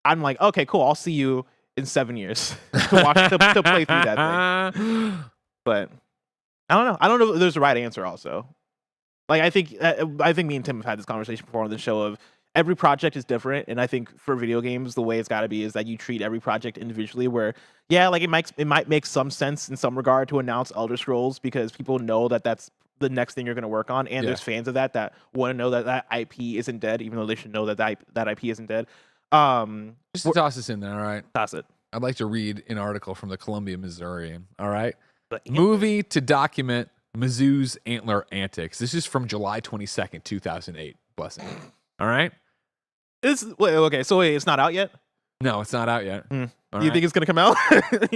S2: I'm like, okay, cool. I'll see you in 7 years to play through that thing. But I don't know. I don't know if there's a right answer also. Like I think me and Tim have had this conversation before on the show of every project is different, and I think for video games the way it's got to be is that you treat every project individually where like it might make some sense in some regard to announce Elder Scrolls because people know that that's the next thing you're going to work on, and there's fans of that want to know that IP isn't dead, even though they should know that that IP isn't dead.
S1: Just to toss this in there, all right?
S2: Toss it.
S1: I'd like to read an article from the Columbia Missourian, all right? Movie to document Mizzou's antler antics. This is from July 22nd, 2008. Blessing. All right?
S2: So it's not out yet?
S1: No, it's not out yet.
S2: Do you think it's gonna come out?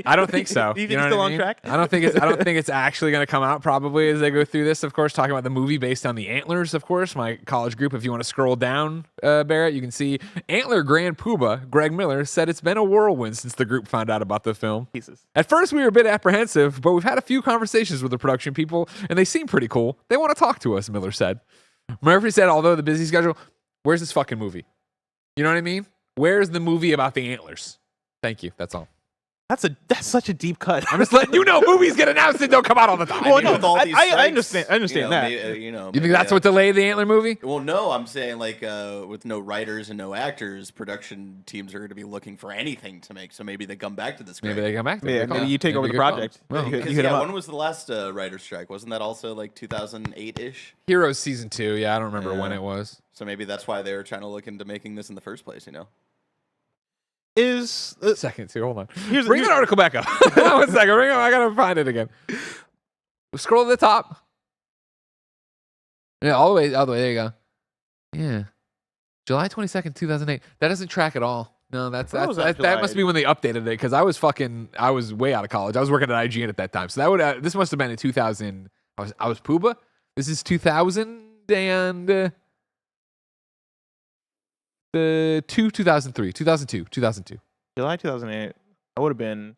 S1: I don't think so.
S2: Do you think it's still on track?
S1: I don't think it's actually gonna come out probably as they go through this. Of course, talking about the movie based on the Antlers, of course, my college group. If you want to scroll down, Barrett, you can see Antler Grand Poobah, Greg Miller, said it's been a whirlwind since the group found out about the film.
S2: Pieces.
S1: At first, we were a bit apprehensive, but we've had a few conversations with the production people, and they seem pretty cool. They want to talk to us, Miller said. Murphy said, although the busy schedule, where's this fucking movie? You know what I mean? Where's the movie about the antlers? Thank you. That's all.
S2: That's such a deep cut.
S1: I'm just letting you know movies get announced and don't come out all the time.
S2: Well, no, I understand. I understand that.
S1: You think that's what delayed the Antler movie?
S3: Well, no, I'm saying like with no writers and no actors, production teams are going to be looking for anything to make. So maybe they come back to this.
S1: Maybe they come back.
S2: Maybe you take over the project.
S1: Well,
S3: when was the last writer's strike? Wasn't that also like 2008-ish?
S1: Heroes season 2. Yeah, I don't remember when it was.
S3: So maybe that's why they were trying to look into making this in the first place.
S2: Is
S1: second too. Hold on. Bring that article back up. 1 second. Bring it up. I gotta find it again. Scroll to the top. Yeah, all the way. There you go. Yeah, July 22nd, 2008. That doesn't track at all. No, that must be when they updated it because I was way out of college. I was working at IGN at that time. So that would this must have been in 2000. I was Poobah. This is 2000 and. The 2003, 2002.
S2: July 2008. I would have been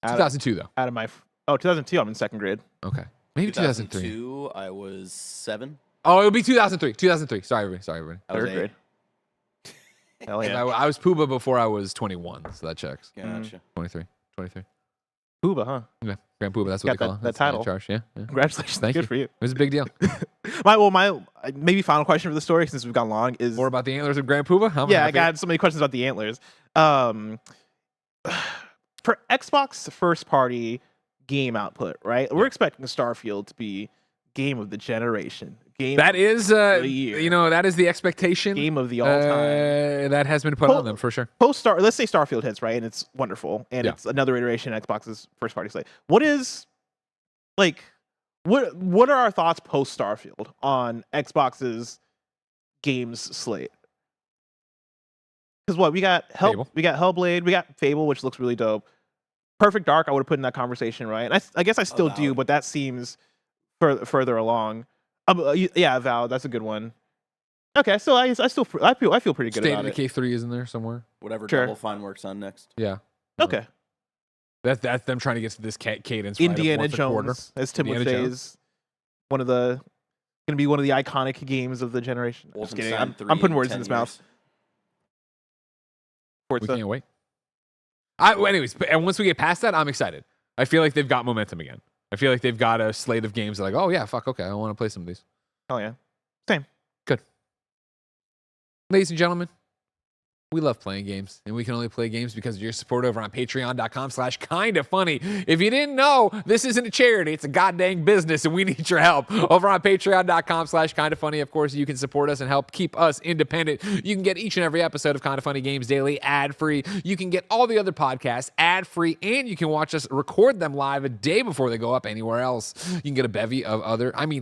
S1: 2002 though.
S2: out of my. 2002. I'm in second grade.
S1: Okay. Maybe 2003.
S3: 2002, I was 7.
S1: Oh, it would be 2003. 2003. Sorry, everybody.
S3: I was
S2: Third
S3: 8.
S2: grade. Hell yeah.
S1: I was Pooba before I was 21, so that checks.
S3: Gotcha.
S1: 23.
S2: Pooba, huh?
S1: Yeah, Grand Pooba. That's what
S2: Got
S1: they call
S2: that
S1: it. That's
S2: title.
S1: the charge. Yeah.
S2: Congratulations.
S1: Thank
S2: Good
S1: you.
S2: for you.
S1: It was a big deal.
S2: My maybe final question for the story since we've gone long is
S1: More about the antlers of Grand Pooba?
S2: I got so many questions about the antlers. For Xbox first party game output, right? We're expecting Starfield to be game of the generation.
S1: That is,
S2: the year.
S1: that is the expectation.
S2: Game of the all time.
S1: That has been put on them for sure.
S2: Let's say Starfield hits, right? And it's wonderful. And it's another iteration of Xbox's first party slate. What are our thoughts post Starfield on Xbox's games slate? Because we got
S1: Fable.
S2: we got Hellblade, we got Fable, which looks really dope. Perfect Dark, I would have put in that conversation, right? And I guess I still do, but that seems further along. Avowed, that's a good one. Okay, so I feel pretty good
S1: State
S2: about
S1: of
S2: it.
S1: Decay 3 is in there somewhere.
S3: Whatever
S2: Sure.
S3: Double Fine works on next.
S1: Yeah.
S2: Okay.
S1: That's them trying to get to this cadence. Right, of
S2: Indiana
S1: once a quarter.
S2: Jones, as Tim would
S1: Indiana
S2: say,
S1: Jones.
S2: is going to be one of the iconic games of the generation. Just kidding. I'm
S3: Wolfenstein 3
S2: putting words
S3: 10
S2: in his mouth.
S3: years.
S1: We
S2: Forza.
S1: can't wait. Anyways, and once we get past that, I'm excited. I feel like they've got momentum again. I feel like they've got a slate of games that like, oh yeah, fuck, okay, I want to play some of these.
S2: Oh yeah. Same.
S1: Good. Ladies and gentlemen, we love playing games, and we can only play games because of your support over on patreon.com/kindafunny. If you didn't know, this isn't a charity. It's a goddamn business, and we need your help. Over on patreon.com/kindafunny, of course, you can support us and help keep us independent. You can get each and every episode of Kinda Funny Games Daily ad-free. You can get all the other podcasts ad-free, and you can watch us record them live a day before they go up anywhere else. You can get a bevy of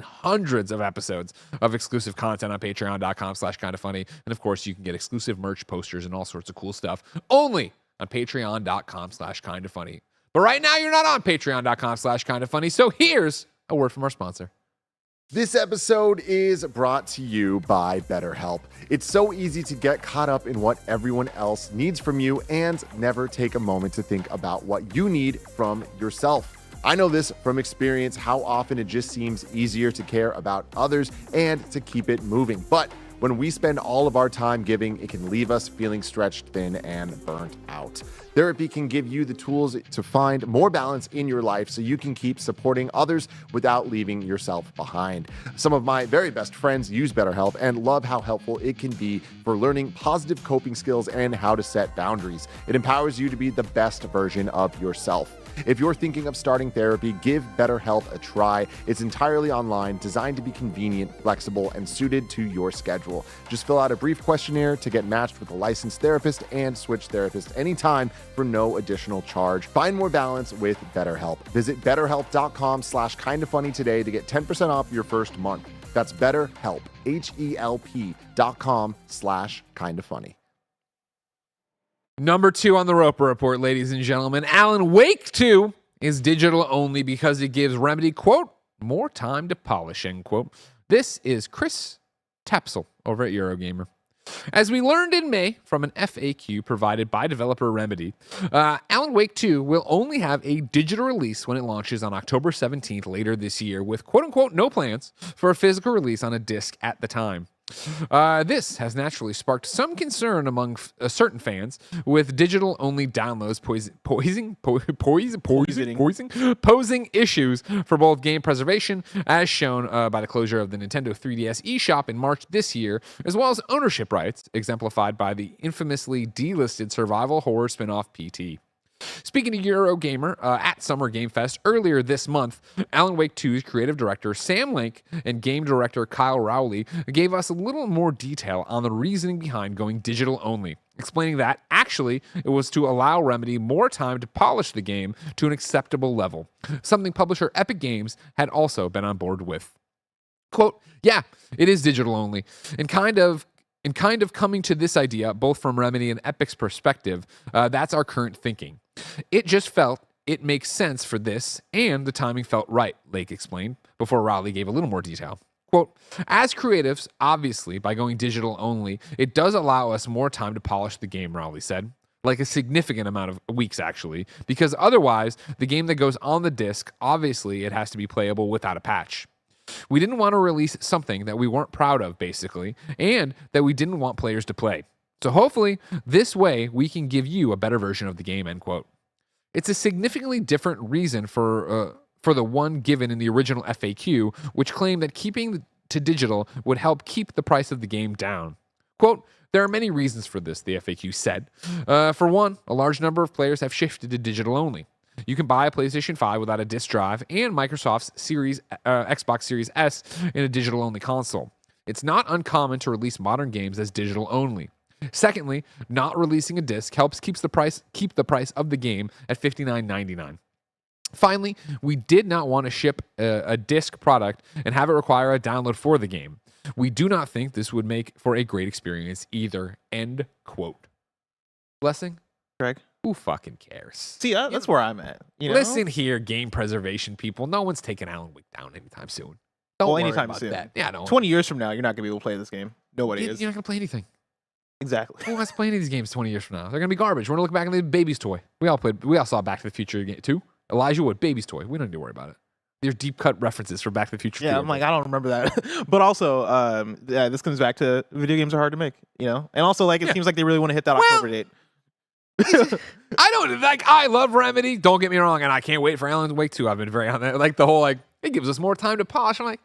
S1: hundreds of episodes of exclusive content on patreon.com/kindafunny. And, of course, you can get exclusive merch, posters, and all sorts of cool stuff only on patreon.com/kindafunny. But right now you're not on patreon.com/kindafunny, so here's a word from our sponsor.
S4: This episode is brought to you by BetterHelp. It's so easy to get caught up in what everyone else needs from you and never take a moment to think about what you need from yourself. I know this from experience, how often it just seems easier to care about others and to keep it moving. But when we spend all of our time giving, it can leave us feeling stretched thin and burnt out. Therapy can give you the tools to find more balance in your life so you can keep supporting others without leaving yourself behind. Some of my very best friends use BetterHelp and love how helpful it can be for learning positive coping skills and how to set boundaries. It empowers you to be the best version of yourself. If you're thinking of starting therapy, give BetterHelp a try. It's entirely online, designed to be convenient, flexible, and suited to your schedule. Just fill out a brief questionnaire to get matched with a licensed therapist and switch therapists anytime for no additional charge. Find more balance with BetterHelp. Visit BetterHelp.com/kindafunny today to get 10% off your first month. That's BetterHelp, HELP.com/kindafunny.
S1: Number 2 on the Roper Report, ladies and gentlemen. Alan Wake 2 is digital only because it gives Remedy, quote, more time to polish, end quote. This is Chris Tapsell over at Eurogamer. As we learned in May from an FAQ provided by developer Remedy, Alan Wake 2 will only have a digital release when it launches on October 17th later this year, with quote-unquote no plans for a physical release on a disc at the time. This has naturally sparked some concern among certain fans, with digital-only downloads posing issues for both game preservation, as shown by the closure of the Nintendo 3DS eShop in March this year, as well as ownership rights, exemplified by the infamously delisted survival horror spin-off PT. Speaking to Eurogamer at Summer Game Fest earlier this month, Alan Wake 2's creative director Sam Lake and game director Kyle Rowley gave us a little more detail on the reasoning behind going digital only, explaining that actually it was to allow Remedy more time to polish the game to an acceptable level, something publisher Epic Games had also been on board with. Quote, yeah, it is digital only, and kind of coming to this idea, both from Remedy and Epic's perspective, that's our current thinking. It just felt it makes sense for this, and the timing felt right, Lake explained, before Rowley gave a little more detail. Quote, as creatives, obviously, by going digital only, it does allow us more time to polish the game, Rowley said. Like a significant amount of weeks, actually, because otherwise, the game that goes on the disc, obviously, it has to be playable without a patch. We didn't want to release something that we weren't proud of, basically, and that we didn't want players to play. So hopefully, this way, we can give you a better version of the game, end quote. It's a significantly different reason for the one given in the original FAQ, which claimed that keeping to digital would help keep the price of the game down. Quote, there are many reasons for this, the FAQ said. For one, a large number of players have shifted to digital only. You can buy a PlayStation 5 without a disc drive and Microsoft's Xbox Series S in a digital only console. It's not uncommon to release modern games as digital only. Secondly, not releasing a disc helps keep the price of the game at $59.99. Finally, we did not want to ship a disc product and have it require a download for the game. We do not think this would make for a great experience either. End quote. Blessing?
S2: Greg?
S1: Who fucking cares?
S2: See, that's where I'm at. You know?
S1: Listen here, game preservation people. No one's taking Alan Wake down anytime soon. Don't worry
S2: anytime
S1: about
S2: soon.
S1: that. Yeah, no.
S2: 20 years from now, you're not going to be able to play this game. Nobody is.
S1: You're not going to play anything.
S2: Exactly.
S1: Who wants to play any of these games 20 years from now? They're going to be garbage. We're going to look back at the baby's toy. We all saw Back to the Future too. Elijah Wood, baby's toy. We don't need to worry about it. There's deep cut references for Back to the Future.
S2: Yeah, I'm like, I don't remember that. But also, this comes back to video games are hard to make, you know? And also, like, it seems like they really want to hit that October date.
S1: I don't, like, I love Remedy. Don't get me wrong. And I can't wait for Alan Wake 2. I've been very on that. Like, the whole, like, it gives us more time to polish. I'm like,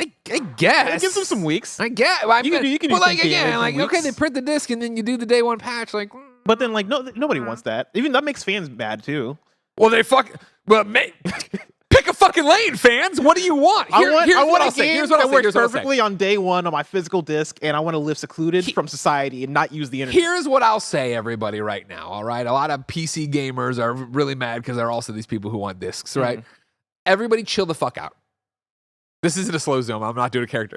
S1: I guess.
S2: It gives them some weeks.
S1: I guess. Well,
S2: you can do
S1: but, like,
S2: some
S1: again, like,
S2: weeks.
S1: okay, they print the disc and then you do the day one patch. Like,
S2: But then, like, nobody wants that. Even that makes fans mad, too.
S1: well, pick a fucking lane, fans. What do you want?
S2: I want
S1: I'll
S2: a
S1: say.
S2: game
S1: Here's what
S2: that
S1: I'll say.
S2: works
S1: Here's what I'll say.
S2: perfectly on day one on my physical disc, and I want to live secluded from society and not use the internet.
S1: Here's what I'll say, everybody, right now. All right, a lot of PC gamers are really mad because there are also these people who want discs, right? Everybody, chill the fuck out. This isn't a slow zone. I'm not doing a character.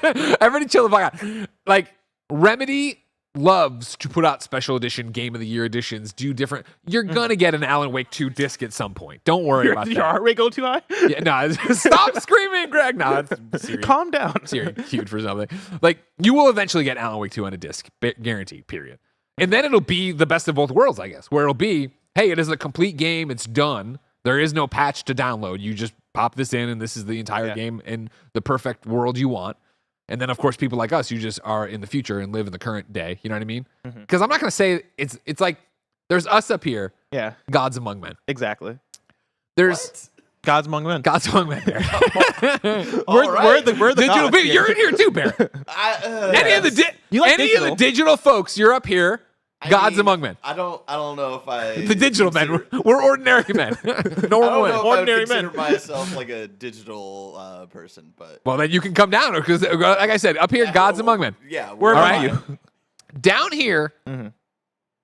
S1: Everybody, chill the fuck out. Like, Remedy loves to put out special edition, Game of the Year editions, do different. You're gonna get an Alan Wake 2 disc at some point. Don't worry about that.
S2: Your heart rate go too high?
S1: Yeah, no, stop screaming, Greg. No, that's Siri.
S2: Calm down.
S1: Siri queued for something. Like, you will eventually get Alan Wake 2 on a disc, guaranteed, period. And then it'll be the best of both worlds, I guess, where it'll be, hey, it is a complete game, it's done. There is no patch to download. You just pop this in, and this is the entire game in the perfect world you want. And then, of course, people like us who just are in the future and live in the current day. You know what I mean? Because I'm not going to say it's like there's us up here.
S2: Yeah.
S1: Gods among men.
S2: Exactly.
S1: There's
S2: Gods among men.
S1: Gods among men, Bear.
S2: We're the
S1: Digital
S2: gods
S1: people.
S2: here.
S1: You're in here too, Bear. Any of the digital folks, you're up here. Gods among men.
S3: I don't know if I
S1: The digital men. We're ordinary men. Normal men.
S3: Ordinary men. I would consider myself like a digital person, but
S1: Well, then you can come down because, like I said, up here, gods among men.
S3: Yeah,
S2: Where
S1: All
S2: are
S1: right?
S2: you?
S1: Down here,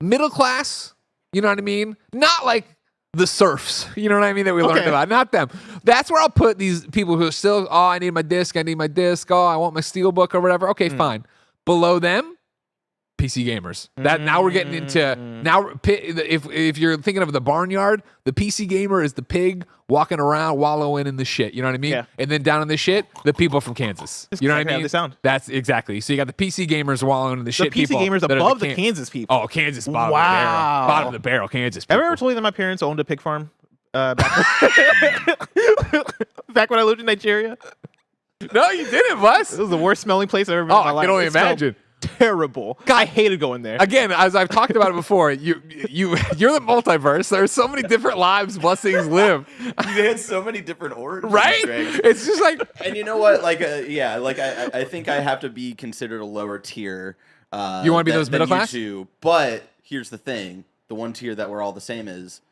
S1: middle class, you know what I mean? Not like the serfs, you know what I mean, that we learned about. Not them. That's where I'll put these people who are still, oh, I need my disc. Oh, I want my steelbook or whatever. Okay, fine. Below them, PC gamers. That now we're getting into if you're thinking of the barnyard, the PC gamer is the pig walking around wallowing in the shit. You know what I mean?
S2: Yeah.
S1: And then down in the shit, the people from Kansas. You know what I
S2: exactly how
S1: mean?
S2: they sound.
S1: That's exactly. So you got the PC gamers wallowing in the shit.
S2: The PC
S1: people
S2: gamers
S1: that are
S2: above the Kansas people.
S1: Oh, Kansas bottom
S2: Wow.
S1: of the barrel. Bottom of the barrel, Kansas people.
S2: Have I ever told you that my parents owned a pig farm back when I lived in Nigeria?
S1: No, you didn't, Wes.
S2: It was the worst smelling place I've ever been in my
S1: I
S2: life.
S1: can only
S2: It smelled
S1: imagine.
S2: Terrible. I hated going there.
S1: Again, as I've talked about it before, you're the multiverse. There's so many different lives blessings live.
S3: You had so many different origins,
S1: Right?
S3: Greg.
S1: It's just like,
S3: And you know what? Like, I think I have to be considered a lower tier.
S1: You wanna be those middle
S3: than you
S1: class?
S3: two. But here's the thing: the one tier that we're all the same is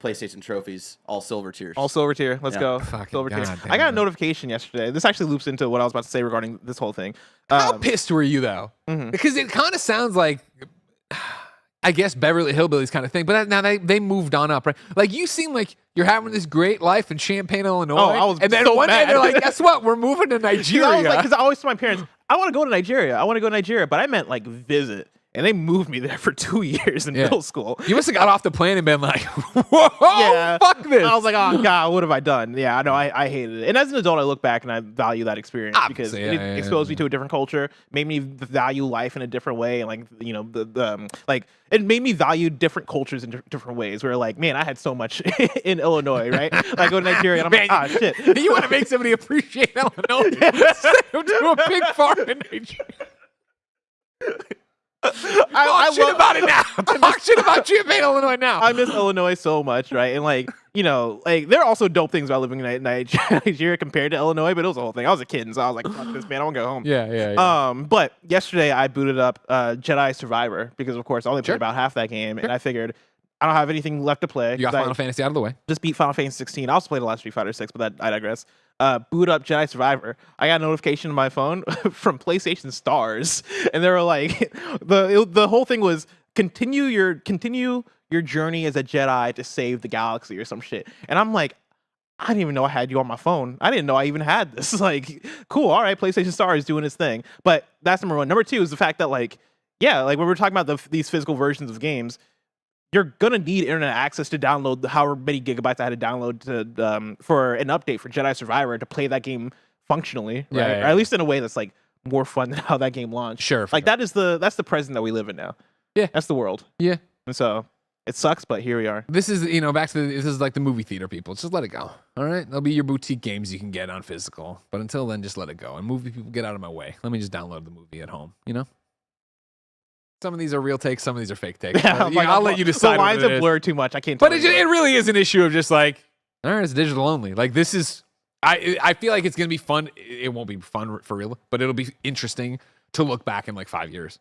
S3: PlayStation trophies, all silver tiers.
S2: All silver tier. Let's
S3: Yeah.
S2: go.
S1: Fucking
S2: Silver tier.
S1: goddamn
S2: I got a
S1: it.
S2: notification yesterday. This actually loops into what I was about to say regarding this whole thing.
S1: how pissed were you though? Because it kind of sounds like, I guess, Beverly Hillbillies kind of thing. But now they moved on up, right? Like, you seem like you're having this great life in Champaign, Illinois.
S2: Oh, I was
S1: and then
S2: so
S1: one day
S2: mad.
S1: they're like, guess what? We're moving to Nigeria.
S2: Because I always tell my parents, I want to go to Nigeria. But I meant like visit. and they moved me there for 2 years in middle school.
S1: You must have got off the plane and been like, whoa, fuck this.
S2: I was like, oh God, what have I done? Yeah, I know, I hated it. And as an adult, I look back and I value that experience because it exposed me to a different culture, made me value life in a different way, and like, you know, like it made me value different cultures in different ways. Where like, man, I had so much in Illinois, right? Like go to Nigeria, and I'm like, ah, shit.
S1: You want to make somebody appreciate Illinois? Send them to a big farm in Nigeria. Talk shit about it now. Talk shit about Champaign, Illinois now.
S2: I miss Illinois so much, right? And like, you know, like there are also dope things about living in Nigeria compared to Illinois, but it was a whole thing. I was a kid, and so I was like, fuck this, man, I want to go home.
S1: Yeah.
S2: But yesterday I booted up Jedi Survivor because, of course, I only played about half that game, and I figured I don't have anything left to play.
S1: You got Final Fantasy out of the way.
S2: Just beat Final Fantasy 16. I also played the last Street Fighter 6, but I digress. Boot up Jedi Survivor. I got a notification on my phone from PlayStation Stars, and they were like, the whole thing was continue your journey as a Jedi to save the galaxy or some shit. And I'm like, I didn't even know I had you on my phone. I didn't know I even had this. Like, cool, all right, PlayStation Stars is doing its thing. But that's number one. Number two is the fact that like, yeah, like when we're talking about these physical versions of games, you're gonna need internet access to download however many gigabytes I had to download to for an update for Jedi Survivor to play that game functionally, right?
S1: Yeah.
S2: Or at least in a way that's like more fun than how that game launched.
S1: Sure.
S2: Like that's the present that we live in now.
S1: Yeah.
S2: That's the world.
S1: Yeah.
S2: And so it sucks, but here we are.
S1: This is, you know, back to this is like the movie theater people. Just let it go. All right. There'll be your boutique games you can get on physical, but until then, just let it go. And movie people, get out of my way. Let me just download the movie at home. You know. Some of these are real takes, some of these are fake takes.
S2: Yeah,
S1: Like, I'll let you decide.
S2: The lines have blurred too much. I can't.
S1: But it really is an issue of just like, all right, it's digital only. Like this is, I feel like it's gonna be fun. It won't be fun for real, but it'll be interesting to look back in like 5 years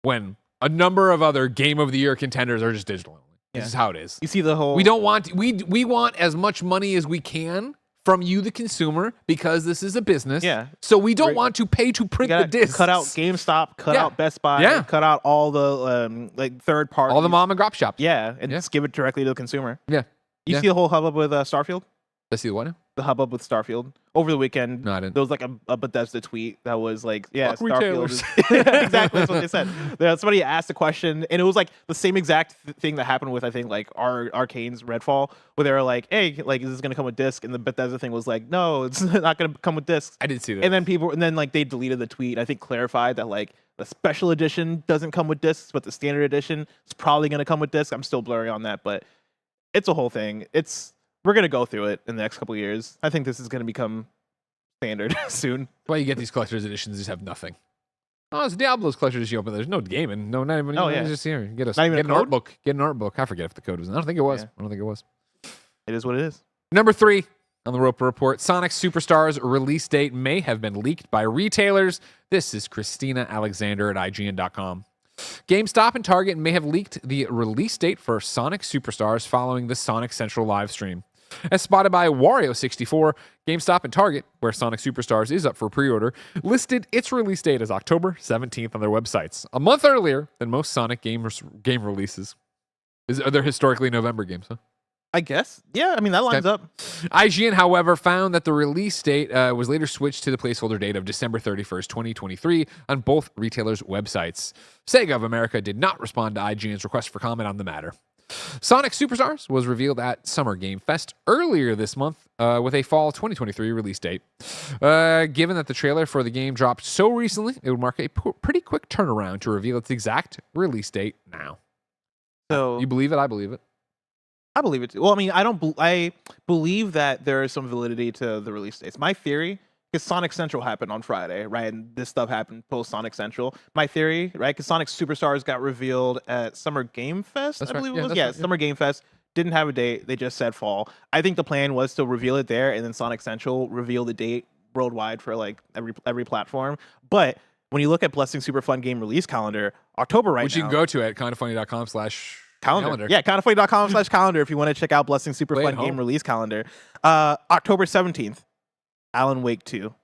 S1: when a number of other Game of the Year contenders are just digital only. This is how it is.
S2: You see the whole.
S1: We don't want we want as much money as we can from you, the consumer, because this is a business.
S2: Yeah.
S1: So we don't want to pay to print the discs.
S2: Cut out GameStop, cut out Best Buy, cut out all the like third party,
S1: all the mom and grop shops.
S2: Yeah, and just give it directly to the consumer.
S1: Yeah.
S2: You see the whole hubbub with Starfield?
S1: Let's see the what now?
S2: The hubbub with Starfield over the weekend.
S1: No, I didn't.
S2: There was like a Bethesda tweet that was like, yeah,
S1: Fuck
S2: Starfield is exactly that's what they said. Somebody asked a question, and it was like the same exact thing that happened with I think like Arcane's Redfall, where they were like, hey, like is this gonna come with disc? And the Bethesda thing was like, no, it's not gonna come with discs.
S1: I did see that.
S2: And then like they deleted the tweet. I think clarified that like the special edition doesn't come with discs, but the standard edition is probably gonna come with discs. I'm still blurry on that, but it's a whole thing. We're going to go through it in the next couple of years. I think this is going to become standard soon.
S1: That's why you get these collector's editions, just have nothing. Oh, it's Diablo's collector's edition, but there's no gaming. No, not even. Just here. Get an art book. Get an art book. I forget if the code was. I don't think it was.
S2: Yeah.
S1: I don't think it was.
S2: It is what it is.
S1: Number 3 on the Roper Report. Sonic Superstars release date may have been leaked by retailers. This is Christina Alexander at IGN.com. GameStop and Target may have leaked the release date for Sonic Superstars following the Sonic Central live stream. As spotted by Wario64, GameStop and Target, where Sonic Superstars is up for pre-order, listed its release date as October 17th on their websites, a month earlier than most Sonic game releases. Are there historically November games, huh?
S2: I guess. Yeah, I mean, that lines up.
S1: IGN, however, found that the release date was later switched to the placeholder date of December 31st, 2023 on both retailers' websites. Sega of America did not respond to IGN's request for comment on the matter. Sonic Superstars was revealed at Summer Game Fest earlier this month with a fall 2023 release date. Given that the trailer for the game dropped so recently, it would mark a pretty quick turnaround to reveal its exact release date now.
S2: So
S1: you believe it? I believe it.
S2: I believe it too. Well, I mean, I believe that there is some validity to the release dates. My theory, because Sonic Central happened on Friday, right? And this stuff happened post Sonic Central. My theory, right? Because Sonic Superstars got revealed at Summer Game Fest, I believe it was. Yeah, Summer Game Fest. Didn't have a date. They just said fall. I think the plan was to reveal it there and then Sonic Central reveal the date worldwide for like every platform. But when you look at Blessing Super Fun Game release calendar, October right now.
S1: Which you can go to at kindafunny.com/calendar.
S2: Yeah, kindafunny.com/calendar if you want to check out Blessing Super Fun Game release calendar. October 17th, Alan Wake 2.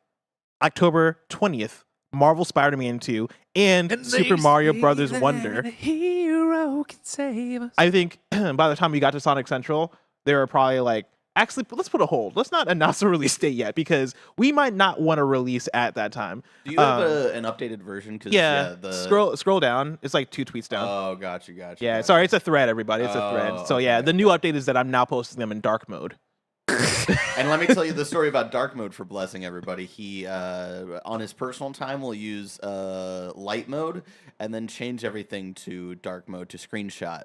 S2: October 20th, Marvel Spider-Man 2 and Super Mario Brothers Wonder.
S1: Hero can save us.
S2: I think by the time we got to Sonic Central, there were probably like actually, let's put a hold. Let's not announce a release date yet because we might not want to release at that time.
S3: Do you have an updated version? Cause,
S2: scroll down. It's like 2 tweets down.
S3: Oh, gotcha.
S2: Yeah, sorry, it's a thread, everybody. It's a thread. So yeah, the new update is that I'm now posting them in dark mode.
S3: And let me tell you the story about dark mode for Blessing, everybody. He, on his personal time, will use light mode and then change everything to dark mode to screenshot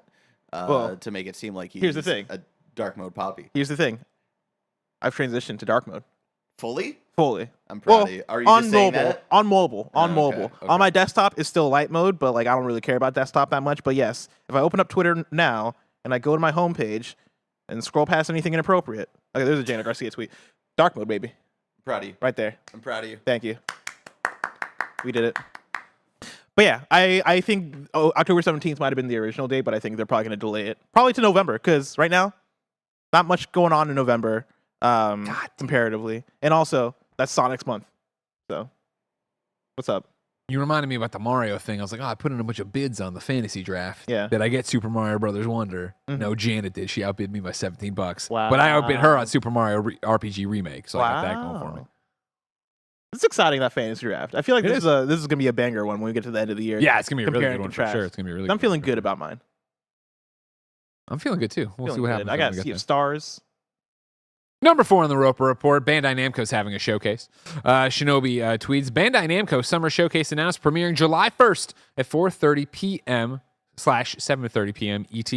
S3: to make it seem like he's a dark mode poppy.
S2: Here's the thing. I've transitioned to dark mode.
S3: Fully?
S2: Fully.
S3: I'm proud of you. Are you
S2: on
S3: just saying
S2: mobile,
S3: that?
S2: on mobile, on mobile.
S3: Okay.
S2: On my desktop, it's still light mode, but like I don't really care about desktop that much. But yes, if I open up Twitter now and I go to my homepage and scroll past anything inappropriate, okay, there's a Janet Garcia tweet. Dark mode, baby.
S3: I'm proud of you.
S2: Right there.
S3: I'm proud of you.
S2: Thank you. We did it. But yeah, I think October 17th might have been the original date, but I think they're probably going to delay it. Probably to November, because right now, not much going on in November comparatively. And also, that's Sonic's month. So, what's up?
S1: You reminded me about the Mario thing. I was like, I put in a bunch of bids on the fantasy draft.
S2: Yeah.
S1: Did I get Super Mario Brothers Wonder?
S2: Mm-hmm.
S1: No, Janet did. She outbid me by $17.
S2: Wow.
S1: But I outbid her on Super Mario RPG Remake, so I got that going for me.
S2: It's exciting, that fantasy draft. I feel like this is going to be a banger one when we get to the end of the year.
S1: Yeah, it's going to be a really
S2: Compare
S1: good
S2: and
S1: one for
S2: contrast.
S1: sure. It's going to be really
S2: I'm
S1: good
S2: feeling
S1: for
S2: good
S1: sure.
S2: about mine.
S1: I'm feeling good too. We'll see what happens.
S2: I got
S1: when we
S2: Sea
S1: get
S2: of
S1: there.
S2: Stars.
S1: Number 4 on the Roper Report, Bandai Namco's having a showcase. Shinobi tweets, Bandai Namco Summer Showcase announced premiering July 1st at 4:30 p.m. / 7:30 p.m. ET.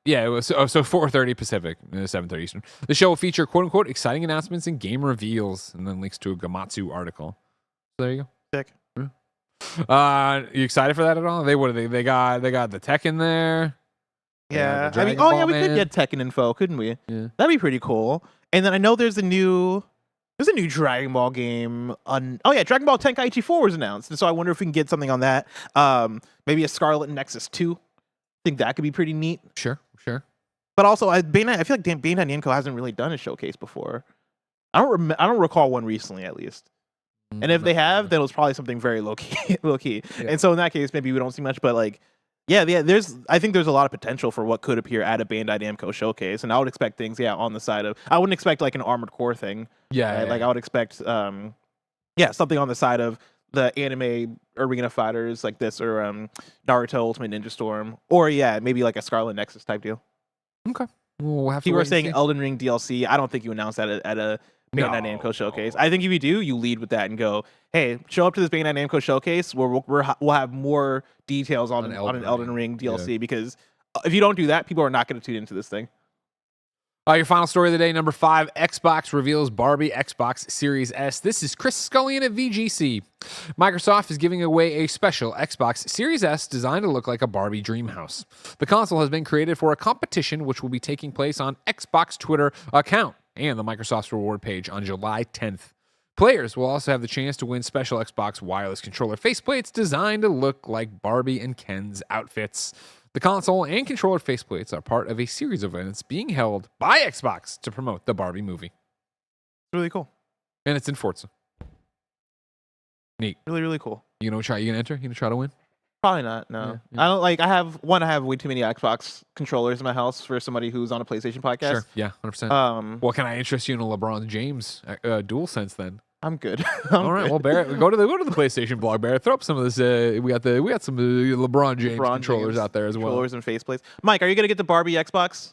S1: Yeah, it was, so 4:30 Pacific, 7:30 Eastern. The show will feature quote-unquote exciting announcements and game reveals, and then links to a Gamatsu article. So there you go.
S2: Sick.
S1: You excited for that at all? They got the tech in there.
S2: Yeah,
S1: the
S2: I mean,
S1: Dragon Ball
S2: we
S1: Man.
S2: could get Tekken info, couldn't we?
S1: Yeah.
S2: That'd be pretty cool. And then I know there's a new Dragon Ball game on. Oh yeah, Dragon Ball Tenkaichi 4 was announced, and so I wonder if we can get something on that. Maybe a Scarlet Nexus 2. I think that could be pretty neat.
S1: Sure.
S2: But also, I feel like Bandai Namco hasn't really done a showcase before. I don't recall one recently, at least. And if they have, then it was probably something very low key.
S1: Yeah.
S2: And so in that case, maybe we don't see much. But like, yeah. I think there's a lot of potential for what could appear at a Bandai Namco showcase, and I would expect things, on the side of. I wouldn't expect like an Armored Core thing.
S1: Yeah,
S2: right? Like I would expect, something on the side of the anime Arena Fighters like this, or Naruto Ultimate Ninja Storm, or maybe like a Scarlet Nexus type deal.
S1: Okay. We'll have to
S2: You
S1: wait
S2: were
S1: and
S2: saying
S1: see.
S2: Elden Ring DLC. I don't think you announced that at a Bandai Namco showcase. I think if you do, you lead with that and go, "Hey, show up to this Bandai Namco showcase where we'll have more details on an Elden Ring DLC." Because if you don't do that, people are not going to tune into this thing.
S1: Your final story of the day, number 5, Xbox reveals Barbie Xbox Series S. This is Chris Scullion at VGC. Microsoft is giving away a special Xbox Series S designed to look like a Barbie dream house. The console has been created for a competition which will be taking place on Xbox Twitter account and the Microsoft's reward page on July 10th. Players will also have the chance to win special Xbox wireless controller faceplates designed to look like Barbie and Ken's outfits. The console and controller faceplates are part of a series of events being held by Xbox to promote the Barbie movie.
S2: Really cool.
S1: And it's in Forza. Neat.
S2: Really, really cool.
S1: You gonna enter? You gonna try to win?
S2: Probably not. No,
S1: Yeah.
S2: I don't like. I have way too many Xbox controllers in my house for somebody who's on a PlayStation podcast.
S1: Sure. Yeah, 100%. Well, can I interest you in a LeBron James DualSense then?
S2: I'm good.
S1: All right. Well, Barrett, go to the PlayStation blog, Barrett. Throw up some of this. We got some LeBron James controllers out there as well.
S2: Controllers and faceplates. Mike, are you gonna get the Barbie Xbox?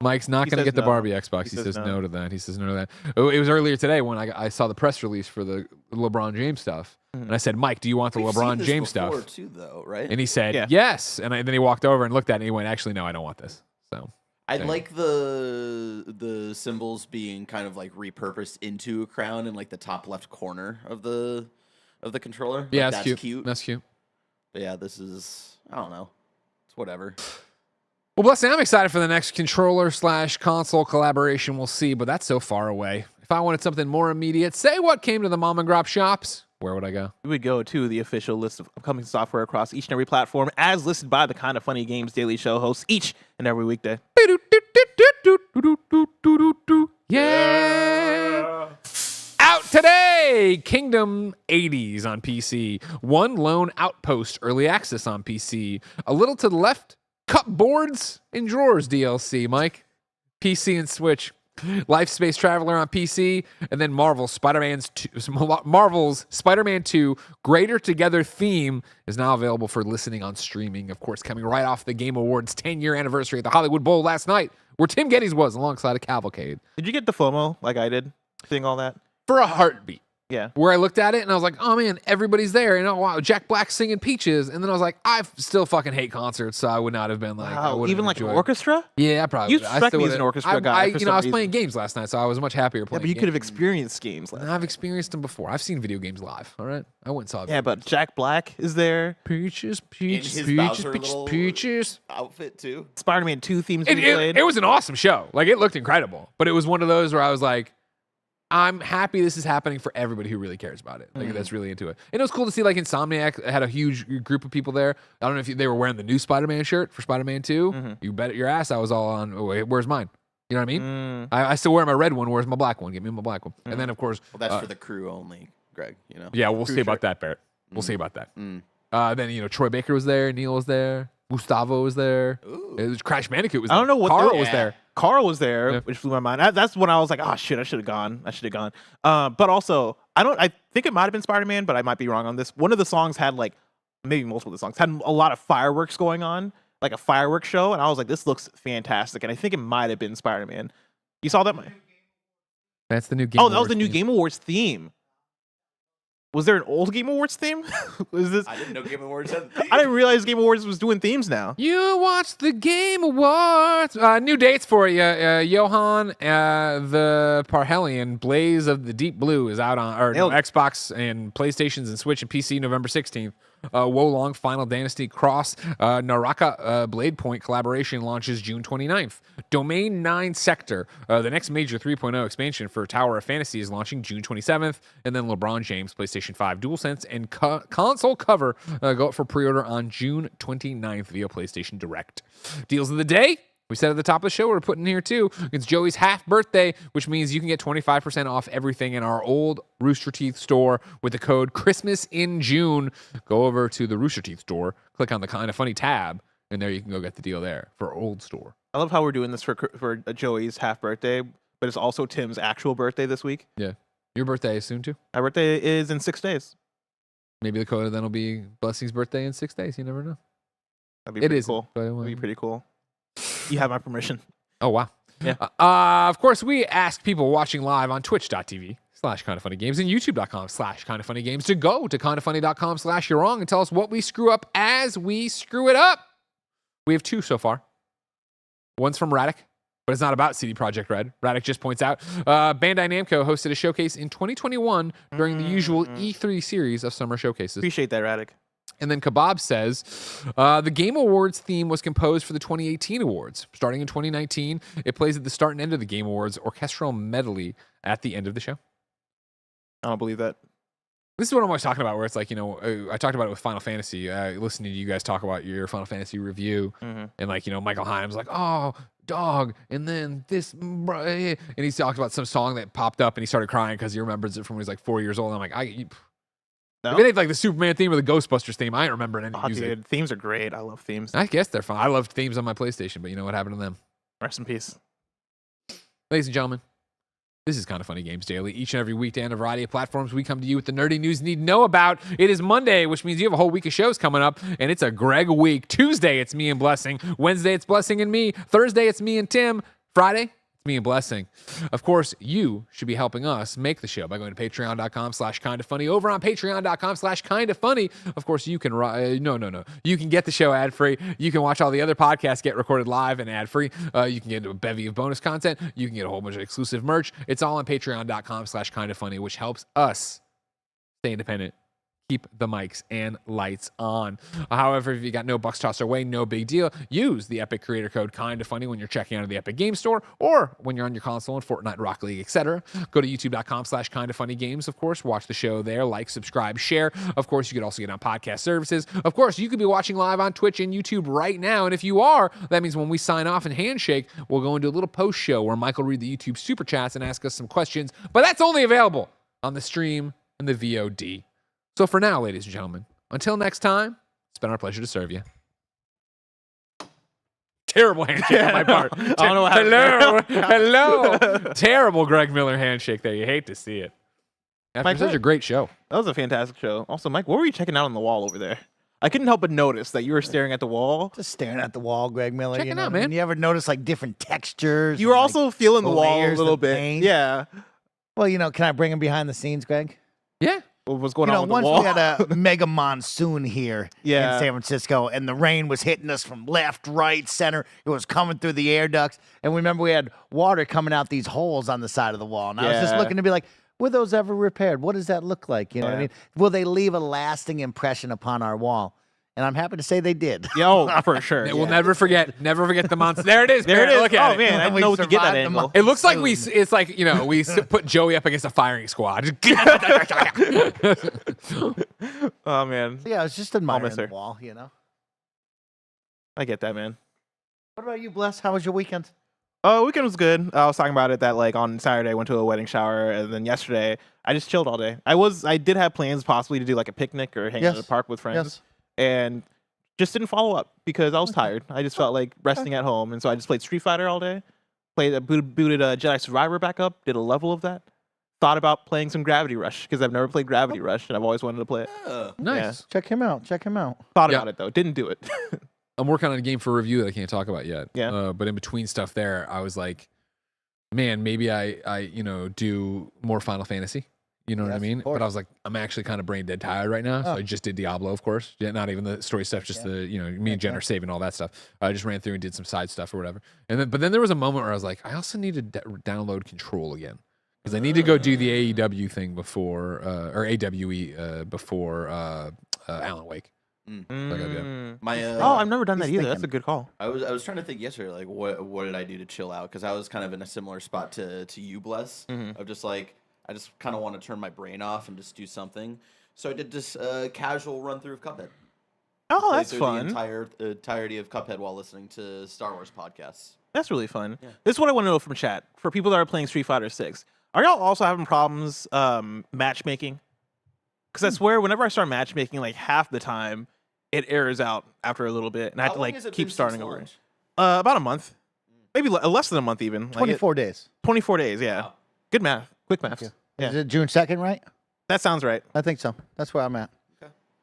S1: Mike's not going to
S2: says
S1: get the
S2: no.
S1: Barbie Xbox. He says no to that. Oh, it was earlier today when I saw the press release for the LeBron James stuff. And I said, Mike, do you want the
S3: We've
S1: LeBron
S3: seen this
S1: James
S3: before
S1: stuff?
S3: too, though, right?
S1: And he said,
S2: Yeah.
S1: yes. And then he walked over and looked at it and he went, actually, no, I don't want this. So
S3: I like the symbols being kind of like repurposed into a crown in like the top left corner of the controller.
S1: yeah,
S3: Like,
S1: that's cute. That's cute.
S3: But yeah, this is, I don't know. It's whatever.
S1: Well, Blessing, I'm excited for the next controller/console collaboration. We'll see, but that's so far away. If I wanted something more immediate, say what came to the mom and grop shops, where would I go?
S2: We would go to the official list of upcoming software across each and every platform, as listed by the KindaFunny Games Daily Show hosts each and every weekday.
S1: Yeah. Out today, Kingdom 80s on PC. One Lone Outpost early access on PC. A little to the left, Cupboards and Drawers DLC, Mike. PC and Switch. Life Space Traveler on PC, and then Marvel's Spider-Man 2 Greater Together theme is now available for listening on streaming. Of course, coming right off the Game Awards 10-year anniversary at the Hollywood Bowl last night, where Tim Geddes was alongside a cavalcade.
S2: Did you get the FOMO like I did, seeing all that?
S1: For a heartbeat.
S2: Yeah.
S1: Where I looked at it and I was like, oh man, everybody's there. And oh wow, Jack Black singing Peaches. And then I was like, I still fucking hate concerts, so I would not have been like, I
S2: Wow,
S1: wouldn't
S2: even
S1: have
S2: like an
S1: enjoyed it.
S2: orchestra?
S1: Yeah, I probably
S2: You
S1: would. I
S2: strike
S1: still
S2: me as
S1: would've-
S2: an orchestra guy for
S1: I
S2: some
S1: was
S2: reason.
S1: playing games last night, so I was much happier
S2: Yeah,
S1: playing
S2: but you could have
S1: games.
S2: experienced games last.
S1: I've experienced them before. I've seen video games live, all right? I went and saw
S2: Yeah, but Jack Black is there.
S1: Peaches,
S3: his
S1: Peaches,
S3: Bowser
S1: Peaches,
S3: little-
S1: Peaches.
S3: Outfit too.
S2: Spider-Man 2 themes being played.
S1: It was an awesome show. Like, it looked incredible. But it was one of those where I was like, I'm happy this is happening for everybody who really cares about it. Like, that's really into it. And it was cool to see, like, Insomniac had a huge group of people there. I don't know if they were wearing the new Spider-Man shirt for Spider-Man 2. You bet your ass I was all on, oh, wait, where's mine? You know what I mean? I still wear my red one. Where's my black one? Give me my black one. And then, of course...
S3: Well, that's for the crew only, Greg. You know.
S1: Yeah, we'll see about that, Barrett. We'll see about that. Then, Troy Baker was there. Neil was there. Gustavo was there. Crash Bandicoot was there.
S2: I don't know what
S1: Carl
S2: the-
S1: was there.
S2: Carl was there,
S1: Yeah.
S2: which blew my mind. That's when I was like, oh shit, I should have gone. But also, I think it might have been Spider-Man, but I might be wrong on this. One of the songs had like, maybe multiple of the songs, had a lot of fireworks going on, like a fireworks show. And I was like, this looks fantastic. And I think it might have been Spider-Man. You saw that?
S1: That's the new Game
S2: Oh, that was
S1: Awards
S2: the new
S1: theme.
S2: Game Awards theme. Was there an old Game Awards theme? Was this?
S3: I didn't know Game Awards had. The
S2: I didn't realize Game Awards was doing themes now.
S1: You watch the Game Awards. New dates for you. Johan, the Parhelion, Blaze of the Deep Blue is out on Xbox and PlayStations and Switch and PC November 16th. Wolong Final Dynasty Cross Naraka Blade Point collaboration launches June 29th. Domain 9 Sector, the next major 3.0 expansion for Tower of Fantasy, is launching June 27th. And then LeBron James PlayStation 5 DualSense and console cover go up for pre-order on June 29th via PlayStation Direct. Deals of the day. We said at the top of the show, we're putting here too. It's Joey's half birthday, which means you can get 25% off everything in our old Rooster Teeth store with the code Christmas in June. Go over to the Rooster Teeth store, click on the Kind of Funny tab, and there you can go get the deal there for old store.
S2: I love how we're doing this for Joey's half birthday, but it's also Tim's actual birthday this week.
S1: Yeah. Your birthday is soon too.
S2: My birthday is in 6 days.
S1: Maybe the code then will be Blessing's birthday in 6 days. You never know.
S2: That'd be
S1: It
S2: pretty
S1: is.
S2: cool. That'd be pretty cool. You have my permission.
S1: Oh, wow.
S2: Yeah.
S1: Of course, we ask people watching live on twitch.tv/kindoffunnygames and youtube.com/kindoffunnygames to go to kindoffunny.com/you're wrong and tell us what we screw up as we screw it up. We have 2 so far. One's from Radic, but it's not about CD Projekt Red. Radic just points out Bandai Namco hosted a showcase in 2021 during the usual E3 series of summer showcases.
S2: Appreciate that, Radic.
S1: And then Kebab says, the Game Awards theme was composed for the 2018 awards. Starting in 2019, it plays at the start and end of the Game Awards orchestral medley at the end of the show.
S2: I don't believe that.
S1: This is what I'm always talking about, where it's like, I talked about it with Final Fantasy, listening to you guys talk about your Final Fantasy review, and like, Michael Himes like, oh, dog, and then this, and he talked about some song that popped up, and he started crying because he remembers it from when he was like 4 years old. And I'm like,
S2: No?
S1: if it ain't like the Superman theme or the Ghostbusters theme, I ain't remembering any music.
S2: Dude, themes are great. I love themes.
S1: I guess they're fun. I loved themes on my PlayStation, but you know what happened to them?
S2: Rest in peace.
S1: Ladies and gentlemen, this is Kind of Funny Games Daily. Each and every weekday on a variety of platforms, we come to you with the nerdy news you need to know about. It is Monday, which means you have a whole week of shows coming up, and it's a Greg week. Tuesday, it's me and Blessing. Wednesday, it's Blessing and me. Thursday, it's me and Tim. Friday, it's me and Blessing. Of course, you should be helping us make the show by going to patreon.com/kindoffunny. Over on patreon.com/kindoffunny, of course, you can you can get the show ad-free. You can watch all the other podcasts get recorded live and ad-free. You can get a bevy of bonus content. You can get a whole bunch of exclusive merch. It's all on patreon.com/kindoffunny, which helps us stay independent, keep the mics and lights on. However, if you got no bucks tossed our way, no big deal. Use the Epic creator code KindaFunny when you're checking out of the Epic Game Store or when you're on your console in Fortnite, Rocket League, etc. Go to youtube.com/KindaFunnyGames, of course. Watch the show there. Like, subscribe, share. Of course, you could also get on podcast services. Of course, you could be watching live on Twitch and YouTube right now. And if you are, that means when we sign off and handshake, we'll go into a little post show where Michael will read the YouTube super chats and ask us some questions. But that's only available on the stream and the VOD. So for now, ladies and gentlemen, until next time, it's been our pleasure to serve you. terrible handshake on my part.
S2: I don't know what happened
S1: Hello. Terrible Greg Miller handshake there. You hate to see it. After
S2: Mike,
S1: such a great show.
S2: That was a fantastic show. Also, Mike, what were you checking out on the wall over there? I couldn't help but notice that you were staring at the wall.
S5: Just staring at the wall, Greg Miller.
S1: Checking
S5: you know?
S1: out, man.
S5: And you ever notice like different textures?
S2: You were
S5: and,
S2: also
S5: like,
S2: feeling the wall a
S5: layers
S2: little
S5: of
S2: bit.
S5: paint?
S2: Yeah.
S5: Well, can I bring him behind the scenes, Greg?
S1: Yeah.
S2: What was going
S5: You know,
S2: on with
S5: once
S2: the wall?
S5: we had a mega monsoon here
S2: Yeah.
S5: in San Francisco, and the rain was hitting us from left, right, center. It was coming through the air ducts. And remember, we had water coming out these holes on the side of the wall. And I was just
S2: Yeah.
S5: looking to be like, were those ever repaired? What does that look like? You know what I
S2: Yeah.
S5: mean? Will they leave a lasting impression upon our wall? And I'm happy to say they did.
S2: Yo, for sure.
S1: We'll never forget the monster. There it is.
S2: There it
S1: Barrett.
S2: is.
S1: Look at
S2: Oh,
S1: it.
S2: man. I
S5: We
S2: didn't know we could get that
S5: survived the
S2: angle.
S1: It looks like it's like, we put Joey up against a firing squad.
S2: Oh, man.
S5: Yeah, it's just admiring
S2: miss
S5: the
S2: her.
S5: wall,
S2: I get that, man.
S5: What about you, Bless? How was your weekend?
S2: Oh, weekend was good. I was talking about it that like on Saturday I went to a wedding shower, and then yesterday I just chilled all day. I did have plans possibly to do like a picnic or hang out at
S5: Yes.
S2: the park with friends,
S5: Yes.
S2: and just didn't follow up because I was tired. I just felt like resting at home, and so I just played Street Fighter all day. Booted Jedi Survivor back up. Did a level of that. Thought about playing some Gravity Rush because I've never played Gravity Rush, and I've always wanted to play it.
S1: Nice.
S5: Check him out. Check him out.
S2: Thought
S1: Yeah.
S2: about it though. Didn't do it.
S1: I'm working on a game for review that I can't talk about yet.
S2: Yeah.
S1: But in between stuff there, I was like, man, maybe I do more Final Fantasy. You know what I
S5: Yes,
S1: mean?
S5: of course.
S1: But I was like, I'm actually kind of brain dead tired right now. So
S5: Oh.
S1: I just did Diablo, of course. Yeah, not even the story stuff, just the, me and Jen are saving all that stuff. I just ran through and did some side stuff or whatever. But then there was a moment where I was like, I also need to download Control again. Because I need to go do the AEW thing before, or AWE before Alan Wake.
S2: Oh, I've never done that
S5: he's
S2: either. That's
S5: thinking.
S2: a good call.
S3: I was trying to think yesterday, like what did I do to chill out? Because I was kind of in a similar spot to you, Bless. Of just like I just kind of want to turn my brain off and just do something. So I did this casual run through of Cuphead.
S2: Oh,
S3: Played
S2: that's
S3: through
S2: fun.
S3: The entire entirety of Cuphead while listening to Star Wars podcasts.
S2: That's really fun. This is what I want to know from chat. For people that are playing Street Fighter 6, are y'all also having problems matchmaking? Because I swear, whenever I start matchmaking, like half the time, it errors out after a little bit, and I have
S3: How
S2: to
S3: long
S2: like
S3: has it
S2: keep
S3: been since
S2: starting
S3: the
S2: over.
S3: launch?
S2: About a month, maybe less than a month even. Like,
S5: 24 days.
S2: 24 days. Yeah.
S3: Wow.
S2: Good math. Quick math. Yeah.
S5: Is it June 2nd, right?
S2: That sounds right.
S5: I think so. That's where I'm at.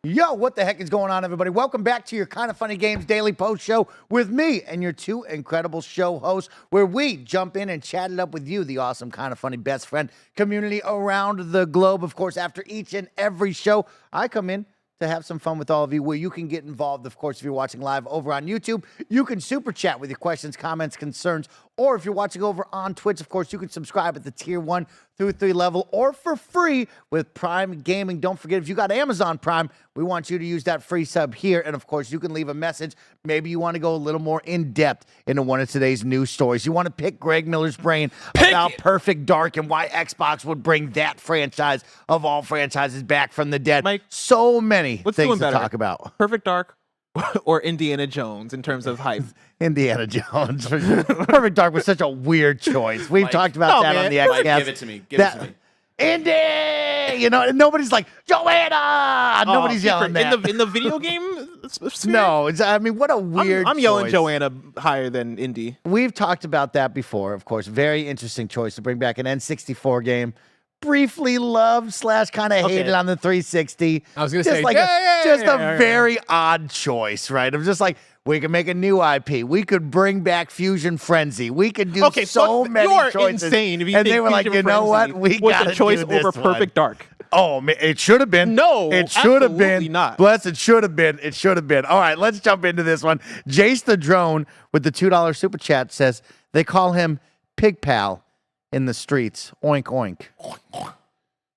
S5: Yo, what the heck is going on, everybody? Welcome back to your Kind of Funny Games Daily Post Show with me and your two incredible show hosts, where we jump in and chat it up with you, the awesome Kind of Funny best friend community around the globe. Of course, after each and every show, I come in to have some fun with all of you, where you can get involved. Of course, if you're watching live over on YouTube, you can super chat with your questions, comments, concerns, or if you're watching over on Twitch, of course, you can subscribe at the tier 1 through 3 level or for free with Prime Gaming. Don't forget, if you got Amazon Prime, we want you to use that free sub here. And of course, you can leave a message. Maybe you want to go a little more in depth into one of today's news stories. You want to pick Greg Miller's brain about Perfect Dark and why Xbox would bring that franchise of all franchises back from the dead.
S2: Mike,
S5: So many
S2: what's
S5: things
S2: doing
S5: to
S2: better?
S5: talk about.
S2: Perfect Dark or Indiana Jones in terms of hype.
S5: Indiana Jones. Perfect Dark was such a weird choice. We've
S3: Mike.
S5: talked about
S2: Oh,
S5: that
S2: man.
S5: on the
S3: Mike,
S5: Xcast.
S3: give it to me. Give it to me.
S5: Indy! And nobody's like, Joanna! Nobody's yelling that.
S2: in the video game sphere?
S5: No, what a weird
S2: I'm yelling
S5: choice.
S2: Joanna higher than Indy.
S5: We've talked about that before, of course. Very interesting choice to bring back an N64 game. Briefly loved / kind of hated on the 360.
S1: I was gonna
S5: Just
S1: say,
S5: like
S1: yeah.
S5: a very odd choice, right? Of just like, we can make a new IP. We could bring back Fusion Frenzy. We could do so many
S2: you're
S5: choices.
S2: insane if you
S5: and
S2: think
S5: they were like,
S2: Fusion
S5: you know what?
S2: Frenzy
S5: We
S2: was
S5: got
S2: a choice over
S5: one.
S2: Perfect Dark.
S5: Oh, man, it should have been.
S2: No,
S5: it should have
S2: absolutely
S5: been.
S2: not.
S5: Bless, it should have been. It should have been. All right, let's jump into this one. Jace the Drone with the $2 super chat says they call him Pig Pal in the streets. Oink oink.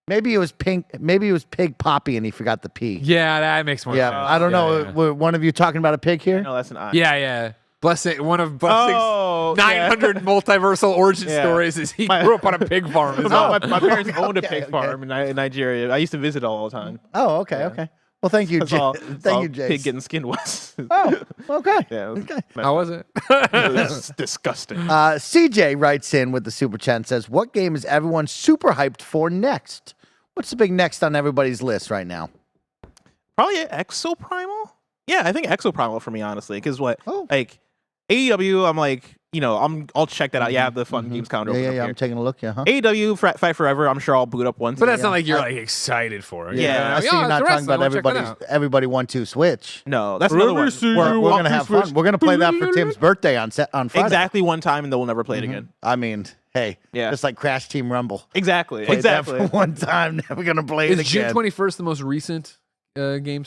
S5: Maybe it was pink. Maybe it was Pig Poppy, and he forgot the P.
S1: Yeah, that makes more
S5: Yeah,
S1: sense.
S5: I don't know.
S1: Yeah.
S5: Were one of you talking about a pig here?
S2: No, that's an I.
S1: Yeah. Blessing, one of Blessing's
S2: Oh, yeah.
S1: 900 multiversal origin
S2: Yeah.
S1: stories is he
S2: My-
S1: grew up on a pig farm. As
S2: No,
S1: well.
S2: my parents owned a
S5: Okay,
S2: pig
S5: okay.
S2: farm in Nigeria. I used to visit all the time.
S5: Oh, okay, okay. Well, thank you,
S2: That's all,
S5: Thank you, Jace.
S2: pig getting skinned was.
S5: Oh, okay.
S2: Yeah, it was,
S5: Okay.
S1: How was it?
S2: it was disgusting.
S5: CJ writes in with the super chat and says, "What game is everyone super hyped for next? What's the big next on everybody's list right now?"
S2: Probably Exoprimal. Yeah, I think Exoprimal for me, honestly, because
S5: Oh.
S2: like AEW, I'm like, I'll check that out. Yeah, I have the fun games calendar.
S5: Yeah,
S2: open up
S5: I'm
S2: here.
S5: taking a look. Yeah, huh?
S2: AEW Fight Forever. I'm sure I'll boot up once.
S1: But that's not like you're like excited for it.
S2: Yeah.
S5: I see you're not talking about everybody 1-2 Switch.
S2: No, that's another one.
S5: We're gonna have fun. We're gonna play that for Tim's birthday on Friday.
S2: Exactly one time, and then we'll never play it again.
S5: I mean, hey, just like Crash Team Rumble.
S2: Exactly.
S5: Played that for one time, never gonna play it
S1: Is June
S5: again.
S1: 21st the most recent game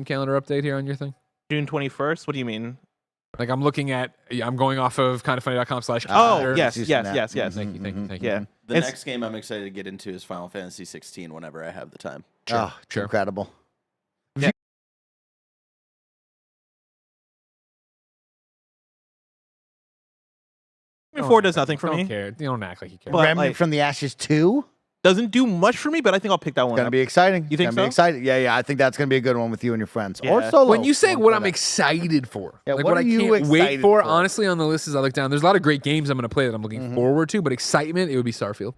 S1: calendar update here on your thing?
S2: June 21st. What do you mean?
S1: Like I'm going off of kindafunny.com/calendar.
S2: Oh, yes.
S5: Thank you.
S1: Thank you.
S2: Yeah.
S3: The next game I'm excited to get into is Final Fantasy 16 whenever I have the time.
S5: Oh, it's incredible.
S2: Yeah. Before does nothing for me.
S1: Don't care. You don't act like you care.
S2: But,
S5: Remnant from the Ashes 2?
S2: Doesn't do much for me, but I think I'll pick that one.
S5: It's gonna be exciting.
S2: You think
S5: it's gonna
S2: so?
S5: be exciting. Yeah. I think that's gonna be a good one with you and your friends.
S2: Yeah.
S5: Or solo.
S1: When you say what I'm
S5: Whatever.
S1: excited for,
S5: Yeah,
S1: like
S5: what
S1: what I
S5: are you
S1: can't wait
S5: excited
S1: for,
S5: for?
S1: honestly, on the list as I look down, there's a lot of great games I'm going to play that I'm looking forward to, but excitement, it would be Starfield.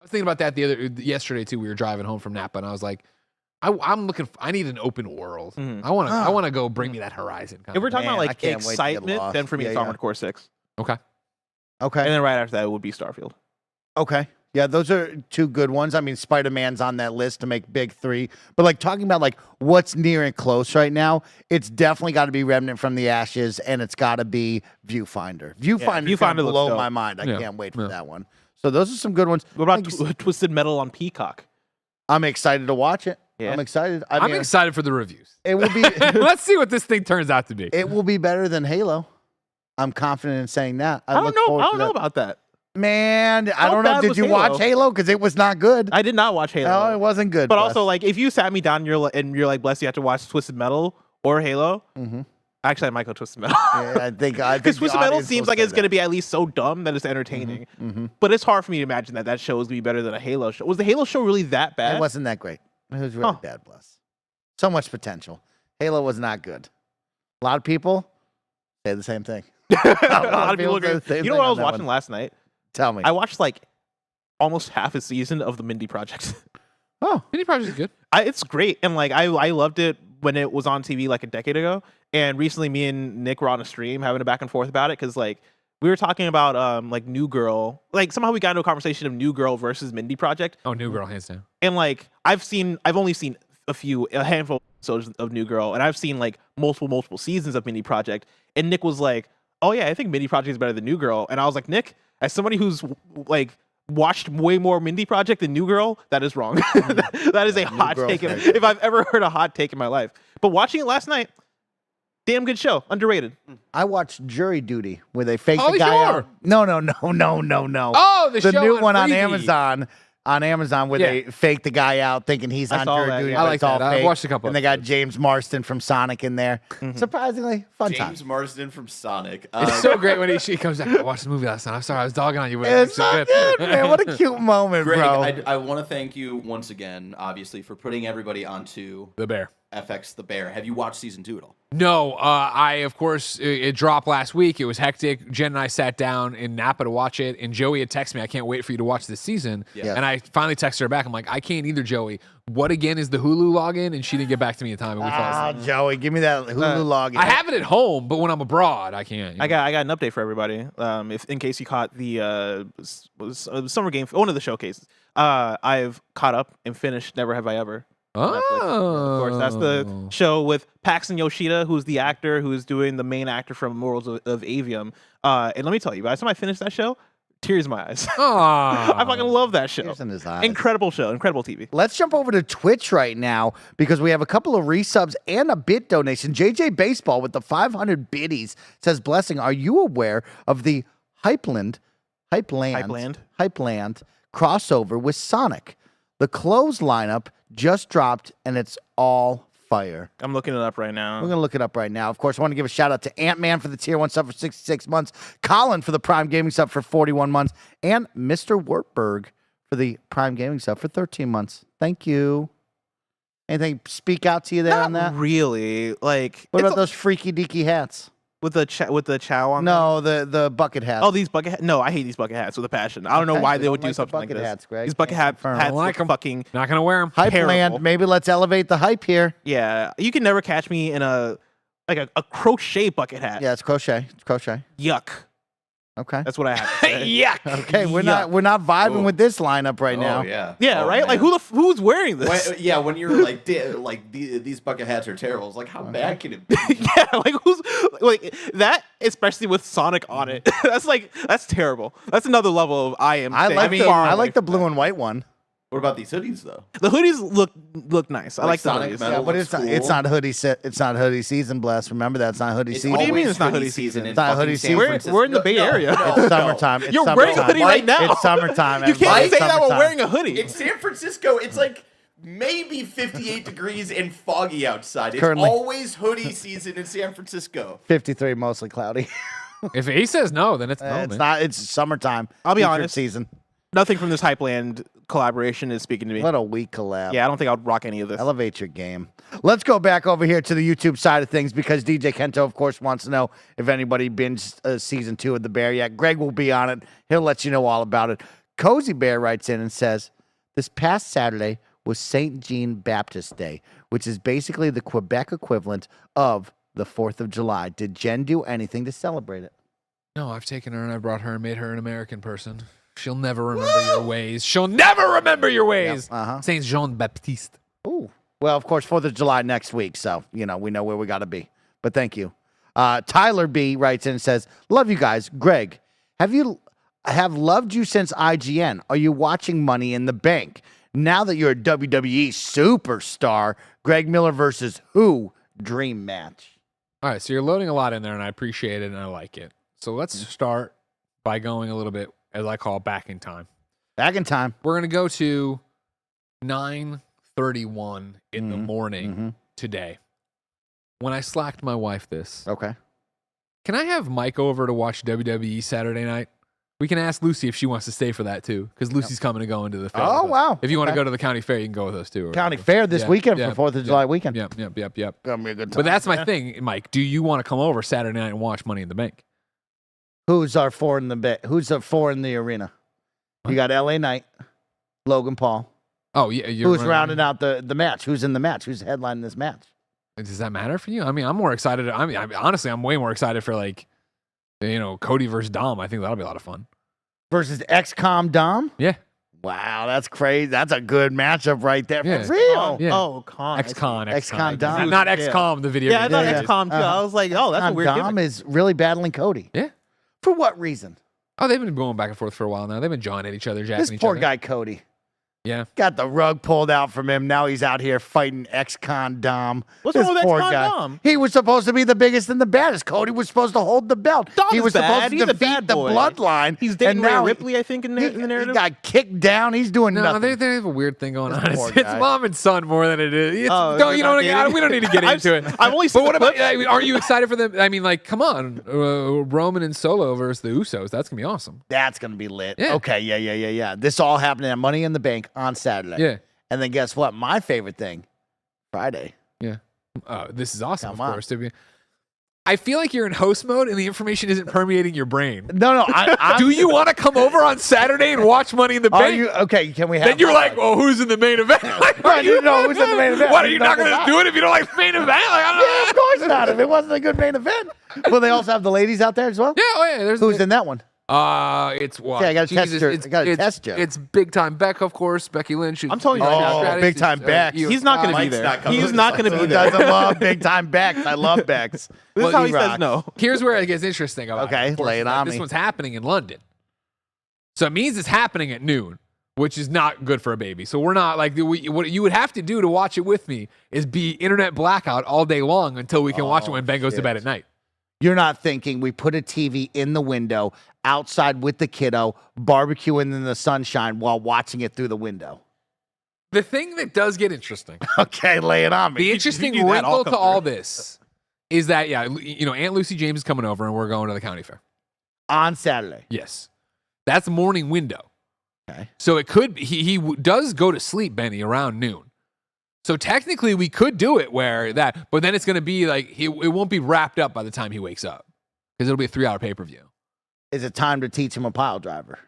S1: I was thinking about that yesterday too. We were driving home from Napa, and I was like, I need an open world. I want to go bring me that Horizon.
S2: If we're talking
S5: Man,
S2: about
S5: I
S2: like
S5: can't wait to get
S2: excitement,
S5: lost.
S2: then for me it's Armored Core 6.
S1: Okay.
S2: And then right after that it would be Starfield.
S5: Okay. Yeah, those are two good ones. I mean, Spider-Man's on that list to make big three. But like talking about like what's near and close right now, it's definitely got to be Remnant from the Ashes, and it's got to be Viewfinder. Viewfinder
S2: looks
S5: blow
S2: dope.
S5: my mind. I
S1: Yeah.
S5: can't wait for that one. So those are some good ones.
S2: What about Twisted Metal on Peacock?
S5: I'm excited to watch it.
S2: Yeah.
S5: I'm excited.
S1: I'm excited for the reviews.
S5: It will be.
S1: Let's see what this thing turns out to be.
S5: It will be better than Halo. I'm confident in saying that.
S2: I don't
S5: look
S2: know.
S5: forward
S2: I
S5: to
S2: don't know
S5: that.
S2: about that.
S5: Man, I
S2: How
S5: don't know.
S2: bad
S5: Did
S2: was
S5: you watch
S2: Halo?
S5: Halo? Because it was not good.
S2: I did not watch Halo.
S5: No, it wasn't good.
S2: But
S5: Bless.
S2: also, like, if you sat me down and you're like, bless you, have to watch Twisted Metal or Halo. Actually, I might go Twisted Metal.
S5: Yeah, I think
S2: Because
S5: the
S2: Twisted Metal
S5: audience
S2: seems
S5: will
S2: like
S5: say
S2: it's going to
S5: that.
S2: be at least so dumb that it's entertaining. But it's hard for me to imagine that show is going to be better than a Halo show. Was the Halo show really that bad?
S5: It wasn't that great. It was really bad, Bless. So much potential. Halo was not good. A lot of people say the same thing.
S2: a lot of people
S5: say the
S2: agree.
S5: same
S2: You know
S5: thing
S2: what I
S5: on
S2: was
S5: that
S2: watching
S5: one.
S2: last night?
S5: Tell me.
S2: I watched like almost half a season of the Mindy Project.
S5: Oh,
S1: Mini Project is good.
S2: It's great, and like I loved it when it was on TV like a decade ago. And recently, me and Nick were on a stream having a back and forth about it because like we were talking about like New Girl. Like somehow we got into a conversation of New Girl versus Mindy Project.
S1: Oh, New Girl, hands down.
S2: And like I've only seen a handful of episodes of New Girl, and I've seen like multiple seasons of Mindy Project. And Nick was like, "Oh yeah, I think Mindy Project is better than New Girl." And I was like, "Nick, as somebody who's like watched way more Mindy Project than New Girl, that is wrong. that is a hot
S5: Girl's
S2: take
S5: very
S2: if I've ever heard a hot take in my life." But watching it last night, damn good show, underrated.
S5: I watched Jury Duty where they fake
S1: Pauly
S5: the guy
S1: Shore.
S5: out. No.
S1: Oh, the show
S5: new
S1: on
S5: one on
S1: Freevee.
S5: Amazon. On Amazon, where
S1: Yeah.
S5: they fake the guy out thinking he's
S2: I
S5: on
S2: saw
S5: jury
S2: that,
S5: duty.
S2: yeah.
S5: but
S1: I like
S5: it's all
S1: that. I've
S5: fake.
S1: watched a couple
S5: And they got
S1: episodes.
S5: James Marsden from Sonic in there. Surprisingly, fun time.
S3: James Marsden from Sonic.
S1: It's so great when she comes back. I watched the movie last night. I'm sorry, I was dogging on you. But
S5: It's so good, man. What a cute moment,
S3: Greg,
S5: bro.
S3: I want to thank you once again, obviously, for putting everybody onto
S1: The Bear.
S3: FX The Bear. Have you watched season 2 at all?
S1: No, of course, it dropped last week. It was hectic. Jen and I sat down in Napa to watch it, and Joey had texted me, "I can't wait for you to watch this season."
S3: Yeah.
S1: And I finally texted her back. I'm like, "I can't either, Joey. What again is the Hulu login?" And she didn't get back to me in time, and we fell asleep.
S5: Joey, give me that Hulu login.
S1: I have it at home, but when I'm abroad, I can't.
S2: I got an update for everybody. If in case you caught the summer game, one of the showcases, I've caught up and finished Never Have I Ever.
S1: Oh,
S2: Of course, that's the show with Paxton Yoshida, who's the actor who's doing the main actor from Morals of Avium. And let me tell you, by the time I finished that show, tears in my eyes. I fucking love that show.
S5: Tears in his eyes.
S2: Incredible show, incredible TV.
S5: Let's jump over to Twitch right now because we have a couple of resubs and a bit donation. JJ Baseball with the 500 biddies says, "Blessing, are you aware of the Hypeland crossover with Sonic? The closed lineup just dropped and it's all fire."
S2: I'm looking it up right now.
S5: We're going to look it up right now. Of course, I want to give a shout out to Ant-Man for the tier 1 sub for 66 months, Colin for the Prime Gaming sub for 41 months, and Mr. Wertberg for the Prime Gaming sub for 13 months. Thank you. Anything speak out to you there on that?
S2: Not really. Like,
S5: What
S2: it's
S5: about those freaky deaky hats?
S2: with the chow on.
S5: No, the bucket hats.
S2: Oh, these bucket hats. No, I hate these bucket hats with a passion. I don't know
S5: Okay,
S2: why
S5: you
S2: they
S5: don't
S2: would do
S5: like the
S2: something like
S5: bucket
S2: this.
S5: hats, Greg.
S2: These bucket
S5: Can't
S2: hats
S5: confirm.
S1: like 'em.
S2: fucking
S1: Not gonna wear them.
S5: Hype
S2: terrible.
S5: land. Maybe let's elevate the hype here.
S2: yeah. You can never catch me in a crochet bucket hat.
S5: Yeah, it's crochet. It's crochet.
S2: Yuck.
S5: Okay.
S2: That's what I have to say.
S1: Yuck.
S5: Okay, we're not vibing
S3: Ooh.
S5: with this lineup right now.
S3: Oh yeah.
S2: Yeah,
S3: Oh,
S2: right. Like
S3: man.
S2: who's wearing this?
S3: When you're like these bucket hats are terrible. It's like how bad can it be?
S2: Yeah, like who's like that? Especially with Sonic on it. that's terrible. That's another level of I am.
S5: I like the
S2: far
S5: I
S2: away
S5: like the
S2: from
S5: blue
S2: that.
S5: and white one.
S3: What about these hoodies though?
S2: The hoodies look nice. I like the
S3: Sonic
S2: hoodies.
S3: Metal.
S5: Yeah, but
S3: looks
S5: it's
S3: cool.
S5: not hoodie it's not hoodie season, bless. Remember that it's not hoodie season.
S2: What do you mean
S3: always
S2: it's not
S3: hoodie
S2: hoodie season?
S3: in
S5: It's not
S3: fucking
S5: hoodie
S3: San
S5: season.
S3: Francisco.
S2: We're in the Bay Area.
S5: It's summertime. It's
S2: You're
S5: summertime.
S2: wearing a hoodie right now.
S5: It's summertime.
S2: You can't
S5: everybody.
S2: say
S5: It's
S2: that while
S5: summertime.
S2: wearing a hoodie.
S3: In San Francisco, it's like maybe 58 degrees and foggy outside. It's
S5: Currently.
S3: always hoodie season in San Francisco.
S5: 53, mostly cloudy.
S1: If he says no, then it's no.
S5: It's
S1: man.
S5: not. It's summertime.
S2: I'll be
S5: T-shirt
S2: honest.
S5: Season.
S2: Nothing from this Hypeland collaboration is speaking to me.
S5: What a weak collab.
S2: Yeah, I don't think I'll rock any of this.
S5: Elevate your game. Let's go back over here to the YouTube side of things because DJ Kento, of course, wants to know if anybody binged season 2 of The Bear yet. Greg will be on it. He'll let you know all about it. Cozy Bear writes in and says, this past Saturday was St. Jean Baptist Day, which is basically the Quebec equivalent of the 4th of July. Did Jen do anything to celebrate it?
S1: No, I've taken her and I brought her and made her an American person. She'll never remember your ways. She'll never remember your ways.
S5: Yep, uh-huh.
S1: Saint Jean Baptiste.
S5: Ooh. Well, of course, 4th of July next week, so, we know where we got to be. But thank you. Tyler B. writes in and says, love you guys. Greg, have loved you since IGN. Are you watching Money in the Bank? Now that you're a WWE superstar, Greg Miller versus who? Dream match.
S1: All right, so you're loading a lot in there, and I appreciate it, and I like it. So let's start by going a little bit, as I call, back in time.
S5: Back in time.
S1: We're going to go to 9:31 in the morning today. When I slacked my wife this,
S5: Okay.
S1: can I have Mike over to watch WWE Saturday night? We can ask Lucy if she wants to stay for that too, because Lucy's coming to go into the fair.
S5: Oh,
S1: with us.
S5: wow.
S1: If you want to
S5: Okay.
S1: go to the county fair, you can go with us too. or
S5: County
S1: whatever.
S5: Fair this
S1: Yeah,
S5: weekend
S1: yeah,
S5: for 4th of July
S1: yeah,
S5: weekend.
S1: Yep.
S5: Gonna be a good time.
S1: But that's my thing, Mike. Do you want to come over Saturday night and watch Money in the Bank?
S5: Who's our 4 in the bit? Who's our 4 in the arena? You got LA Knight, Logan Paul.
S1: Oh, yeah.
S5: Who's rounding out the match? Who's in the match? Who's headlining this match?
S1: Does that matter for you? I mean, I'm more excited. Honestly, I'm way more excited for Cody versus Dom. I think that'll be a lot of fun.
S5: Versus XCOM Dom?
S1: Yeah.
S5: Wow, that's crazy. That's a good matchup right there.
S1: Yeah.
S5: For real.
S1: Yeah.
S2: Oh, con.
S5: XCOM Dom.
S1: Not XCOM, the video
S2: Yeah, I
S1: game.
S2: thought
S5: Yeah.
S2: XCOM too. I was like, oh, that's a
S5: XCOM
S2: weird
S5: Dom
S2: gimmick.
S5: is really battling Cody.
S1: Yeah.
S5: For what reason?
S1: Oh, they've been going back and forth for a while now. They've been jawing at each other, jacking
S5: This
S1: each
S5: poor
S1: other.
S5: guy, Cody.
S1: Yeah.
S5: Got the rug pulled out from him. Now he's out here fighting ex-con Dom.
S2: What's
S5: This
S2: wrong with
S5: poor
S2: ex-con
S5: guy.
S2: Dom?
S5: He was supposed to be the biggest and the baddest. Cody was supposed to hold the belt.
S2: Dom
S5: he
S2: is
S5: was
S2: bad.
S5: supposed
S2: He's
S5: to
S2: a
S5: defeat
S2: bad
S5: the
S2: boy.
S5: bloodline.
S2: He's dating
S5: and
S2: Rhea
S5: now
S2: Ripley, I think, in the
S5: he
S2: narrative.
S5: got kicked down. He's doing
S1: No,
S5: nothing.
S1: they have a weird thing going on.
S5: poor
S1: It's
S5: guy.
S1: mom and son more than it is.
S2: Oh,
S1: Don't, you
S2: they're
S1: know,
S2: not dating?
S1: we don't need to get into it.
S2: I've only
S1: But
S2: seen
S1: what
S2: the
S1: about?
S2: clips.
S1: Aren't you excited for them? I mean, like, come on, Roman and Solo versus the Usos. That's gonna be awesome.
S5: That's going to be lit.
S1: Yeah.
S5: Okay, yeah. This all happening at Money in the Bank on Saturday.
S1: Yeah.
S5: And then guess what? My favorite thing, Friday.
S1: Yeah. This is awesome.
S5: Come
S1: of
S5: on.
S1: course. I feel like you're in host mode and the information isn't permeating your brain.
S5: No, I'm,
S1: Do you want to come over on Saturday and watch Money in the
S5: Are
S1: Bank?
S5: you okay? Can we have?
S1: Then you're like, well, who's in the main event? Like,
S5: Right, you know who's in the main event.
S1: What, are
S5: You
S1: you
S5: know
S1: not
S5: they're
S1: going to
S5: not.
S1: do it if you don't like the main event? Like, I
S5: Yeah, of course not. If it wasn't a good main event. Will they also have the ladies out there as well?
S1: Yeah, oh yeah. There's
S5: Who's in that one?
S1: It's what?
S5: Yeah, I gotta test
S1: Jesus,
S5: her-
S1: it's-
S5: I gotta
S1: it's-
S5: test you.
S1: It's big time Beck, of course. Becky Lynch.
S2: I'm telling you
S5: right now,
S1: Stratus,
S5: big time Beck.
S2: He's not going to be
S3: Mike's
S2: there.
S3: not coming
S2: He's
S3: to
S2: not
S3: this
S2: going to
S3: one.
S2: be
S5: Who
S2: there.
S5: doesn't love big time Becks? I love Becks.
S2: This is
S5: Well,
S2: how he
S5: E-Rock.
S2: says no.
S1: Here's where it gets interesting about
S5: Okay,
S1: it. of course,
S5: lay it on
S1: this
S5: me.
S1: one's happening in London. So it means it's happening at noon, which is not good for a baby. So we're not like, what you would have to do to watch it with me is be internet blackout all day long until we can watch it when Ben goes to bed at night.
S5: You're not thinking we put a TV in the window outside with the kiddo, barbecuing in the sunshine while watching it through the window.
S1: The thing that does get interesting,
S5: Okay, lay it on
S1: the
S5: me.
S1: interesting
S2: do that, I'll
S1: wrinkle
S2: come
S1: to all
S2: through.
S1: this is that, Aunt Lucy James is coming over and we're going to the county fair.
S5: On Saturday.
S1: Yes. That's morning window.
S5: Okay.
S1: So it could be, he does go to sleep, Benny, around noon. So technically we could do it where that, but then it's going to be like, it won't be wrapped up by the time he wakes up. because it'll be a 3-hour pay-per-view.
S5: Is it time to teach him a pile driver?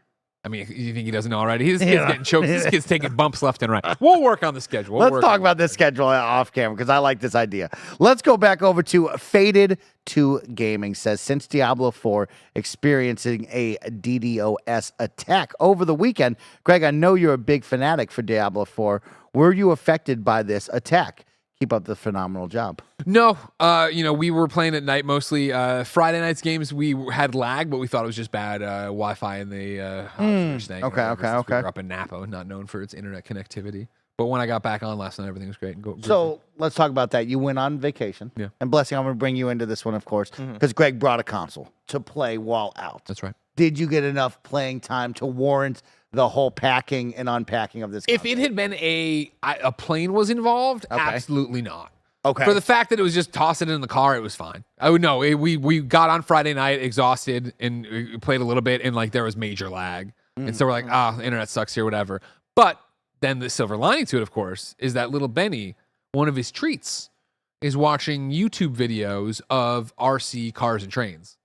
S1: I mean, you think he doesn't know already? This kid's getting choked. This kid's taking bumps left and right. We'll work on the schedule.
S5: Let's talk about this schedule off camera because I like this idea. Let's go back over to Faded to Gaming. Says, since Diablo 4 experiencing a DDoS attack over the weekend, Greg, I know you're a big fanatic for Diablo 4. Were you affected by this attack? Keep up the phenomenal job.
S1: No, we were playing at night mostly. Friday night's games, we had lag, but we thought it was just bad Wi-Fi in the house we were staying.
S5: Okay.
S1: We were up in Napa, not known for its internet connectivity. But when I got back on last night, everything was great.
S5: So let's talk about that. You went on vacation.
S1: Yeah.
S5: And Blessing, I'm going to bring you into this one, of course, because Greg brought a console to play while out.
S1: That's right.
S5: Did you get enough playing time to warrant the whole packing and unpacking of this console?
S1: If it had been a plane was involved, absolutely not.
S5: Okay.
S1: For the fact that it was just toss it in the car, it was fine. I would know. We got on Friday night exhausted and we played a little bit and like there was major lag. And so we're like, the internet sucks here, whatever. But then the silver lining to it, of course, is that little Benny, one of his treats is watching YouTube videos of RC cars and trains.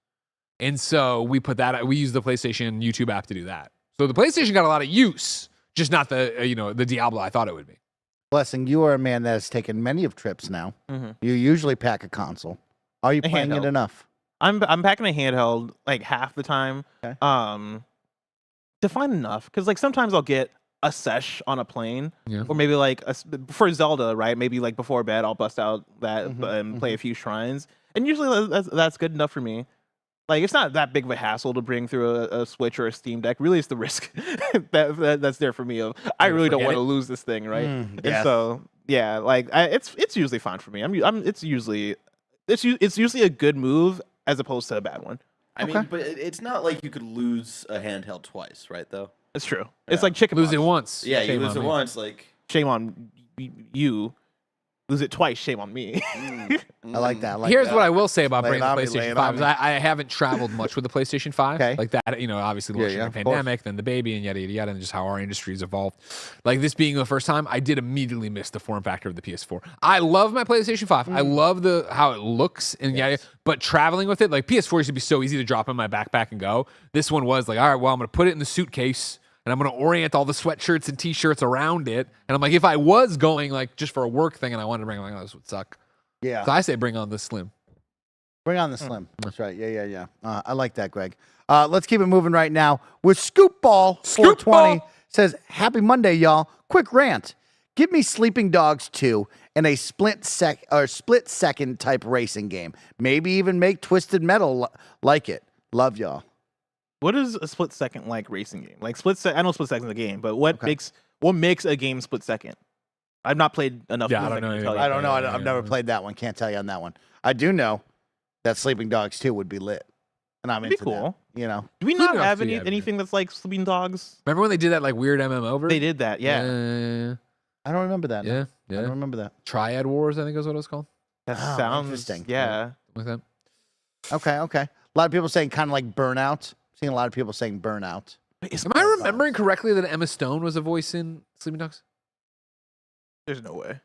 S1: And so we use the PlayStation YouTube app to do that. So the PlayStation got a lot of use, just not the Diablo I thought it would be.
S5: Blessing, you are a man that has taken many of trips now. You usually pack a console. Are you playing it enough?
S2: I'm packing a handheld like half the time.
S5: Okay.
S2: To find enough, because like sometimes I'll get a sesh on a plane,
S1: Yeah.
S2: or maybe like for Zelda, right? Maybe like before bed, I'll bust out that and play a few shrines, and usually that's good enough for me. Like, it's not that big of a hassle to bring through a Switch or a Steam Deck. Really, it's the risk that's there for me. I really don't want to lose this thing, right? And so, yeah, like it's usually fine for me. It's usually a good move as opposed to a bad one.
S3: I mean, but it's not like you could lose a handheld twice, right? Though
S2: It's true. It's like chicken.
S1: Lose it once.
S3: yeah, you
S1: Shame
S3: lose
S1: on
S3: it
S1: me.
S3: once, like
S2: Shame on you. Lose it twice. Shame on me.
S5: I like that.
S1: Here's what I will say about
S5: Lay
S1: bringing
S5: it
S1: the
S5: on me, lay
S1: PlayStation
S5: it
S1: 5
S5: on
S1: is
S5: me.
S1: I haven't traveled much with the PlayStation 5.
S5: Okay.
S1: Like that, obviously the
S5: Yeah,
S1: the
S5: of course.
S1: pandemic, then the baby, and yada, yada, yada, and just how our industry's evolved. Like this being the first time, I did immediately miss the form factor of the PS4. I love my PlayStation 5. I love how it looks, and yada, but traveling with it, like PS4 used to be so easy to drop in my backpack and go. This one was like, all right, well, I'm going to put it in the suitcase, and I'm going to orient all the sweatshirts and T-shirts around it. And I'm like, if I was going like just for a work thing and I wanted to bring, like, oh, this would suck.
S5: Yeah.
S1: So I say bring on the Slim.
S5: Bring on the Slim. That's right. Yeah. I like that, Greg. Let's keep it moving right now with Scoopball 420 says, happy Monday, y'all. Quick rant. Give me Sleeping Dogs 2 and a split second type racing game. Maybe even make Twisted Metal like it. Love y'all.
S2: What is a split second like racing game? Like I know split second is a game, but what makes a game split second? I've not played enough.
S1: Yeah, I don't know.
S5: I don't know. I've never played that one. Can't tell you on that one. I do know that Sleeping Dogs 2 would be lit. And I'm into
S2: cool.
S5: that. You know.
S2: Do we not
S1: Sleeping
S2: have
S1: Dogs 2, yeah,
S2: anything that's like Sleeping Dogs?
S1: Remember when they did that like weird MMO version?
S2: They did that, yeah.
S5: I don't remember that.
S1: Yeah.
S5: I don't remember that.
S1: Triad Wars, I think is what it was called.
S2: That
S5: Oh,
S2: sounds
S5: interesting.
S2: Yeah.
S1: Like that.
S5: Okay. A lot of people saying kind of like Burnout. Seeing a lot of people saying Burnout.
S1: Am I remembering correctly that Emma Stone was a voice in Sleeping Dogs?
S2: There's no way.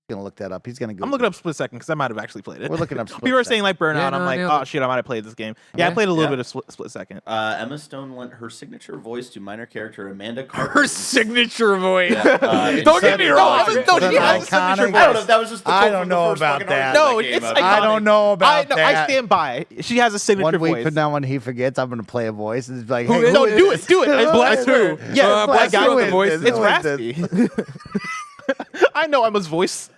S5: He's gonna look that up. He's gonna go.
S2: I'm looking up split second because I might have actually played it.
S5: We're looking up Split
S2: People were
S5: Second.
S2: saying like Burnout.
S1: Yeah,
S2: I'm
S1: no,
S2: like,
S1: nailed it.
S2: oh shit, I might have played this game. Yeah, I
S1: Okay.
S2: played a little
S3: Yeah.
S2: bit of split second.
S3: Emma Stone lent her signature voice to minor character Amanda Carter.
S1: Her signature voice.
S3: Don't
S1: Don't get me wrong.
S2: No,
S5: It's
S2: she
S5: an
S2: has a signature
S5: iconic-
S2: voice.
S3: I don't know if that was just the
S5: I
S3: quote
S5: don't
S3: from the
S5: know
S3: first
S5: about
S3: fucking
S5: that.
S3: article
S2: No,
S3: that came
S2: it's
S3: out.
S2: iconic.
S5: I don't know about
S2: I
S5: that.
S2: stand by. She has a signature
S5: One week
S2: voice.
S5: from now when he forgets, I'm gonna play a voice. And it's like,
S1: Who
S5: hey,
S1: is
S2: No,
S1: it?
S2: do it. It's
S5: Bless
S2: who?
S5: who?
S2: Yeah,
S5: Bless
S2: black guy
S5: who
S2: with
S5: is
S2: the voice.
S5: this?
S2: It's
S5: Who is this?
S2: raspy. I know Emma's voice.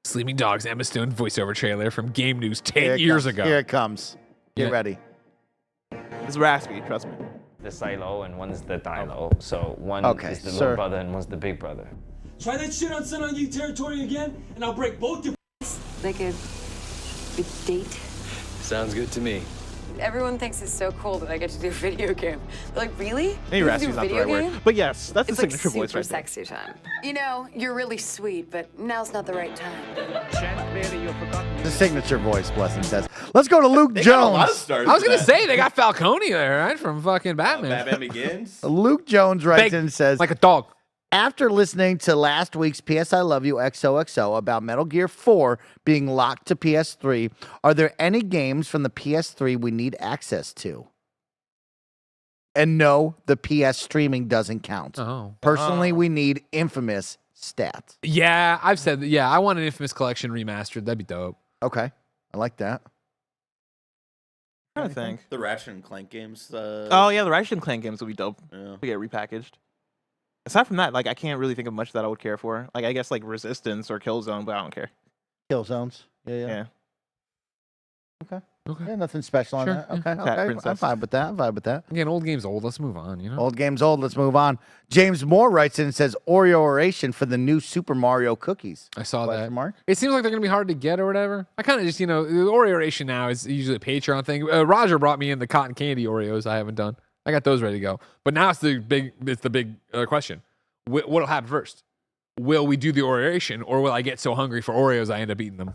S1: Sleeping Dogs Emma Stone voiceover trailer from Game News 10
S5: Here it
S1: years
S5: comes.
S1: ago.
S5: Here it comes. Get
S1: Yeah.
S5: ready.
S2: It's raspy. Trust me.
S6: The silo and one's the dilo. So one
S5: Okay,
S6: is the
S5: sir.
S6: little brother and one's the big brother.
S7: Try that shit on Son on You territory again, and I'll break both your.
S8: Like a date.
S7: Sounds good to me.
S8: Everyone thinks it's so cool that I get to do a video game. They're like, really?
S2: Maybe
S8: You get to
S2: raspy's
S8: do a
S2: not the
S8: video
S2: right
S8: game?
S2: word. But yes, that's
S8: It's
S2: the
S8: like
S2: signature
S8: super
S2: voice right there.
S8: sexy time. You know, you're really sweet, but now's not the right time.
S5: The signature voice, Blessing says. Let's go to Luke
S3: They got a lot of
S5: Jones.
S3: stars.
S1: I was
S3: for
S1: going to
S3: that.
S1: say, they got Falcone there, right? From fucking Batman.
S3: Batman Begins.
S5: Luke Jones writes
S1: Fake,
S5: in and says,
S1: like a dog.
S5: After listening to last week's PS I Love You XOXO about Metal Gear 4 being locked to PS3, are there any games from the PS3 we need access to? And no, the PS streaming doesn't count.
S1: Oh.
S5: Personally, we need Infamous stats.
S1: Yeah, I've said that. Yeah, I want an Infamous Collection remastered. That'd be dope.
S5: Okay, I like that.
S2: I think.
S3: The Ratchet and Clank games.
S2: Oh yeah, the Ratchet and Clank games would be dope.
S3: Yeah.
S2: To get repackaged. Aside from that, like I can't really think of much that I would care for. Like I guess like Resistance or Killzone, but I don't care.
S5: Kill zones. Yeah.
S2: Yeah.
S5: Okay.
S1: Okay.
S5: Yeah, nothing special
S1: Sure,
S5: on that.
S1: yeah.
S5: Okay.
S2: Cat
S5: I'm
S2: Princess.
S5: vibe with that. I'm vibe with that.
S1: Again, old game's old. Let's move on, you know?
S5: Old game's old. Let's move on. James Moore writes in and says Oreo oration for the new Super Mario cookies.
S1: I saw
S5: Question
S1: that.
S5: mark?
S1: It seems like they're going to be hard to get or whatever. I kind of just, the Oreo-ration now is usually a Patreon thing. Roger brought me in the cotton candy Oreos I haven't done. I got those ready to go. But now it's the big question. What'll happen first? Will we do the Oreo-ration or will I get so hungry for Oreos I end up eating them?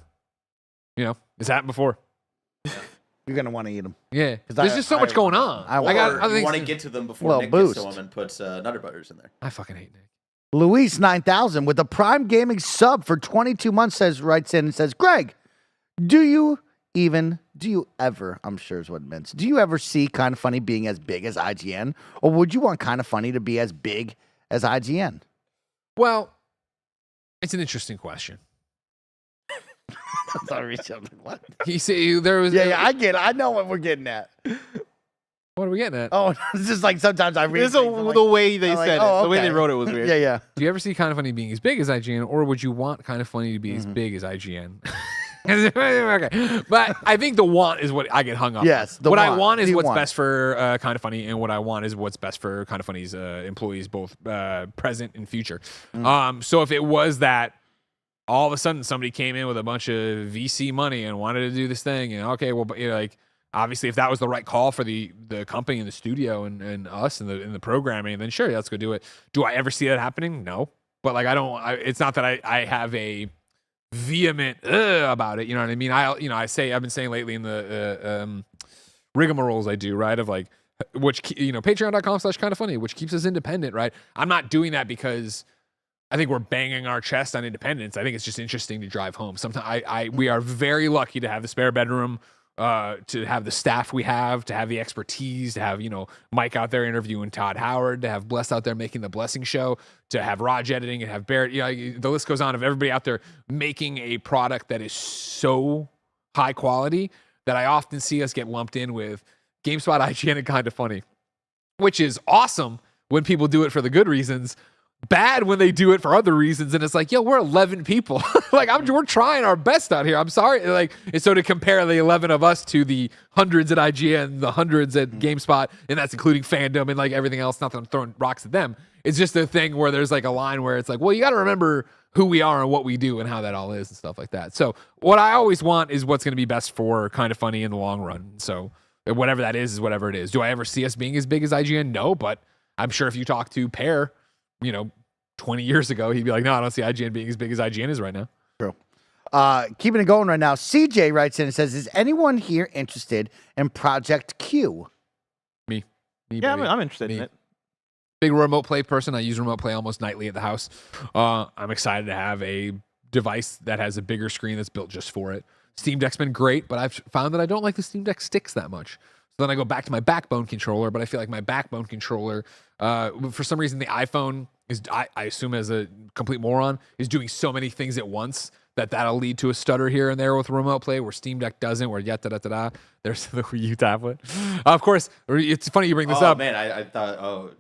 S1: It's happened before.
S5: You're going to want to eat them.
S1: Yeah. There's just so much going on.
S5: I
S1: got
S3: Or
S1: other
S3: you
S1: things
S3: want to
S1: to-
S3: get to them before
S5: Well,
S3: Nick
S5: boost.
S3: gets to them and puts Nutter Butters in there.
S1: I fucking hate Nick.
S5: Luis 9000 with a Prime Gaming sub for 22 months writes in and says, Greg, do you ever, I'm sure is what it means, do you ever see Kind of Funny being as big as IGN? Or would you want Kind of Funny to be as big as IGN?
S1: Well, it's an interesting question.
S5: Sorry, something. What?
S1: You see, there was...
S5: Yeah, I get it. I know what we're getting at.
S1: What are we getting at?
S5: Oh, it's just like sometimes I read
S2: This is
S5: things, I'm like,
S2: the way they
S5: I'm like,
S2: said
S5: oh,
S2: it. The way
S5: okay.
S2: they wrote it was weird.
S5: Yeah.
S1: Do you ever see Kind of Funny being as big as IGN, or would you want Kind of Funny to be as big as IGN? Okay. But I think the want is what I get hung up
S5: Yes,
S1: on.
S5: the
S1: What I
S5: want.
S1: want is
S5: The
S1: what's
S5: want.
S1: best for Kind of Funny, and what I want is what's best for Kind of Funny's employees, both present and future. So if it was that all of a sudden somebody came in with a bunch of VC money and wanted to do this thing, and okay, well, but like obviously if that was the right call for the company and the studio and us and the programming, then sure, let's go do it. Do I ever see that happening? No. But like it's not that I have a vehement about it, you know what I mean? I've been saying lately in the rigmaroles I do, right, of like which patreon.com/kindoffunny, which keeps us independent, right? I'm not doing that because I think we're banging our chest on independence. I think it's just interesting to drive home. Sometimes we are very lucky to have the spare bedroom, to have the staff we have, to have the expertise, to have, Mike out there interviewing Todd Howard, to have Bless out there making the Blessing Show, to have Raj editing and have Barrett. The list goes on of everybody out there making a product that is so high quality that I often see us get lumped in with GameSpot, IGN, and Kind of Funny, which is awesome when people do it for the good reasons. Bad when they do it for other reasons, and it's like, we're 11 people. Like we're trying our best out here. I'm sorry, like, and so to compare the 11 of us to the hundreds at IGN, the hundreds at GameSpot, and that's including fandom and like everything else. Not that I'm throwing rocks at them. It's just a thing where there's like a line where it's like, well, you got to remember who we are and what we do and how that all is and stuff like that. So what I always want is what's going to be best for Kind of Funny in the long run. So whatever that is whatever it is. Do I ever see us being as big as IGN? No, but I'm sure if you talk to Pear, 20 years ago, he'd be like, no, I don't see IGN being as big as IGN is right now.
S5: True. Keeping it going right now, CJ writes in and says, is anyone here interested in Project Q?
S1: Me
S2: Yeah,
S1: baby.
S2: I'm interested in
S1: Me.
S2: it.
S1: Big remote play person. I use remote play almost nightly at the house. I'm excited to have a device that has a bigger screen that's built just for it. Steam Deck's been great, but I've found that I don't like the Steam Deck sticks that much. So then I go back to my Backbone controller, but I feel like my Backbone controller, for some reason, the iPhone is, I assume as a complete moron, is doing so many things at once that'll lead to a stutter here and there with remote play where Steam Deck doesn't, where there's the Wii U tablet. Of course, it's funny you bring this up.
S3: Oh, man, I thought,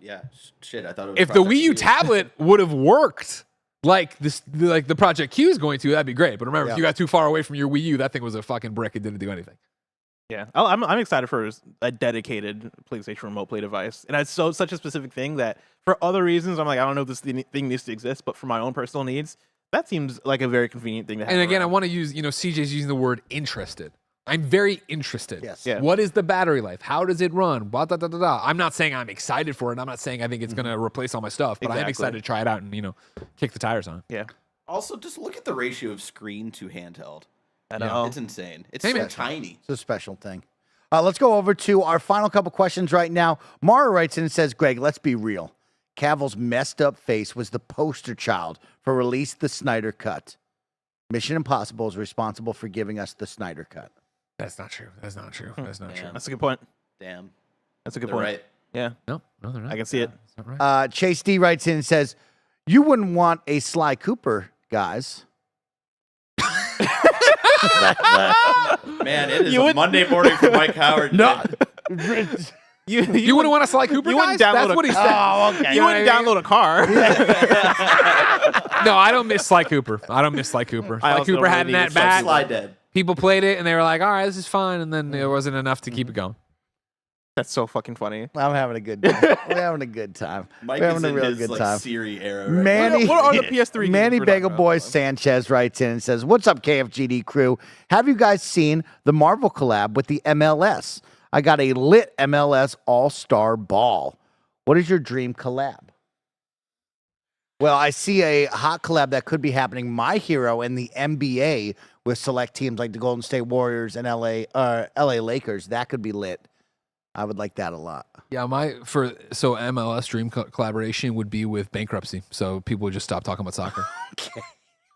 S3: shit, I thought it was
S1: If the
S3: Project
S1: Wii U
S3: Q.
S1: tablet would have worked like this, like the Project Q is going to, that'd be great. But remember, if you got too far away from your Wii U, that thing was a fucking brick. It didn't do anything.
S2: Yeah, I'm excited for a dedicated PlayStation Remote Play device, and it's such a specific thing that for other reasons I'm like, I don't know if this thing needs to exist, but for my own personal needs, that seems like a very convenient thing to have.
S1: And again,
S2: around.
S1: I want to use, CJ's using the word interested. I'm very interested.
S5: Yes.
S2: Yeah.
S1: What is the battery life? How does it run? Blah, da, da, da, da. I'm not saying I'm excited for it. I'm not saying I think it's going to replace all my stuff, but I am
S2: Exactly.
S1: excited to try it out and, kick the tires on.
S2: Yeah,
S3: Also, just look at the ratio of screen to handheld.
S2: I know.
S3: It's insane. It's
S1: Hey,
S3: so
S1: man.
S3: tiny.
S5: It's a special thing. Let's go over to our final couple questions right now. Mara writes in and says, Greg, let's be real. Cavill's messed up face was the poster child for Release the Snyder Cut. Mission Impossible is responsible for giving us the Snyder Cut.
S1: That's not true. That's not true. That's not true.
S2: That's a good point.
S3: Damn.
S2: That's a good
S3: They're
S2: point.
S3: right.
S2: Yeah.
S1: No, they're not.
S2: I can see it.
S1: That's not right.
S5: Chase D writes in and says, "You wouldn't want a Sly Cooper, guys."
S3: Man, it is a Monday morning for Mike Howard.
S5: No.
S1: You wouldn't want to Sly Cooper,
S2: you
S1: guys?
S2: wouldn't download
S1: That's
S2: a-
S1: what he said.
S5: Oh, okay.
S2: You wouldn't download a car.
S1: No, I don't miss Sly Cooper. I don't miss Sly Cooper.
S2: I
S1: Sly
S2: also
S1: Cooper
S2: don't
S1: had
S2: really
S1: an
S2: need
S1: at
S2: to
S3: Like
S1: bat.
S3: Sly Dead.
S1: People played it and they were like, all right, this is fine. And then it wasn't enough to keep it going.
S2: That's so fucking funny.
S5: I'm having a good time. We're having a good time.
S3: Mike
S5: We're
S3: is
S5: having a
S3: in
S5: real
S3: his
S5: good
S3: like
S5: time.
S3: Siri era. Right
S5: Manny,
S2: What are the PS3 games
S5: Manny
S2: we're talking
S5: Bagel
S2: about?
S5: Boy Sanchez writes in and says, "What's up, KFGD crew? Have you guys seen the Marvel collab with the MLS? I got a lit MLS All-Star Ball. What is your dream collab?" Well, I see a hot collab that could be happening. My Hero and the NBA with select teams like the Golden State Warriors and LA Lakers. That could be lit. I would like that a lot.
S1: Yeah, so MLS dream collaboration would be with bankruptcy. So people would just stop talking about soccer.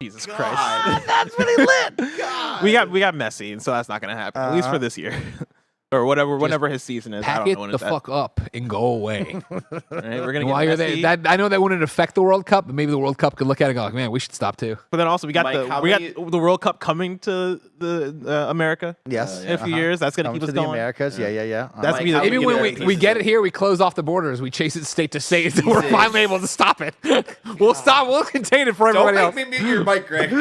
S2: Jesus Christ.
S5: That's pretty lit.
S2: We got Messi, and so that's not gonna happen. At least for this year. Or whenever his season is. I
S1: Pack
S2: don't
S1: it
S2: know when
S1: the
S2: it's at.
S1: fuck up and go away.
S2: All right, we're gonna
S1: While
S2: get
S1: you're
S2: Messi.
S1: there, I know that wouldn't affect the World Cup, but maybe the World Cup could look at it and go like, man, we should stop too.
S2: But then also we got
S3: Mike, how
S2: we
S3: many-
S2: got the World Cup coming to the America
S5: Yes.
S2: in a few years. That's gonna
S5: Come
S2: keep
S5: to
S2: us
S5: the
S2: going.
S5: Americas. Yeah.
S2: That's
S3: Mike,
S2: gonna be the
S3: how
S1: Maybe
S3: we
S1: when
S3: get
S1: we
S3: pieces
S1: get
S3: of-
S1: it here, we close off the borders. We chase it state to state until we're
S3: Jesus.
S1: finally able to stop it. We'll stop. We'll contain it for
S3: Don't
S1: everybody else.
S3: make me mute your mic, Greg.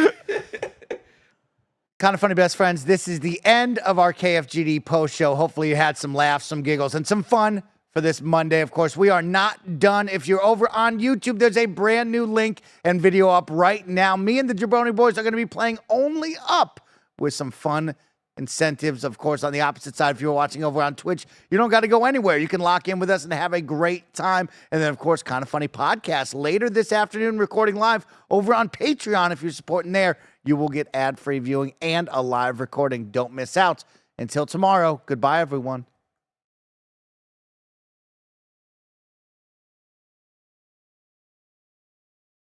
S5: Kind of funny, best friends. This is the end of our KFGD post show. Hopefully, you had some laughs, some giggles, and some fun for this Monday. Of course, we are not done. If you're over on YouTube, there's a brand new link and video up right now. Me and the Jabroni Boys are going to be playing Only Up with some fun incentives. Of course, on the opposite side, if you're watching over on Twitch, you don't got to go anywhere. You can lock in with us and have a great time. And then, of course, Kind of Funny podcast later this afternoon, recording live over on Patreon. If you're supporting there, you will get ad-free viewing and a live recording. Don't miss out. Until tomorrow, goodbye, everyone.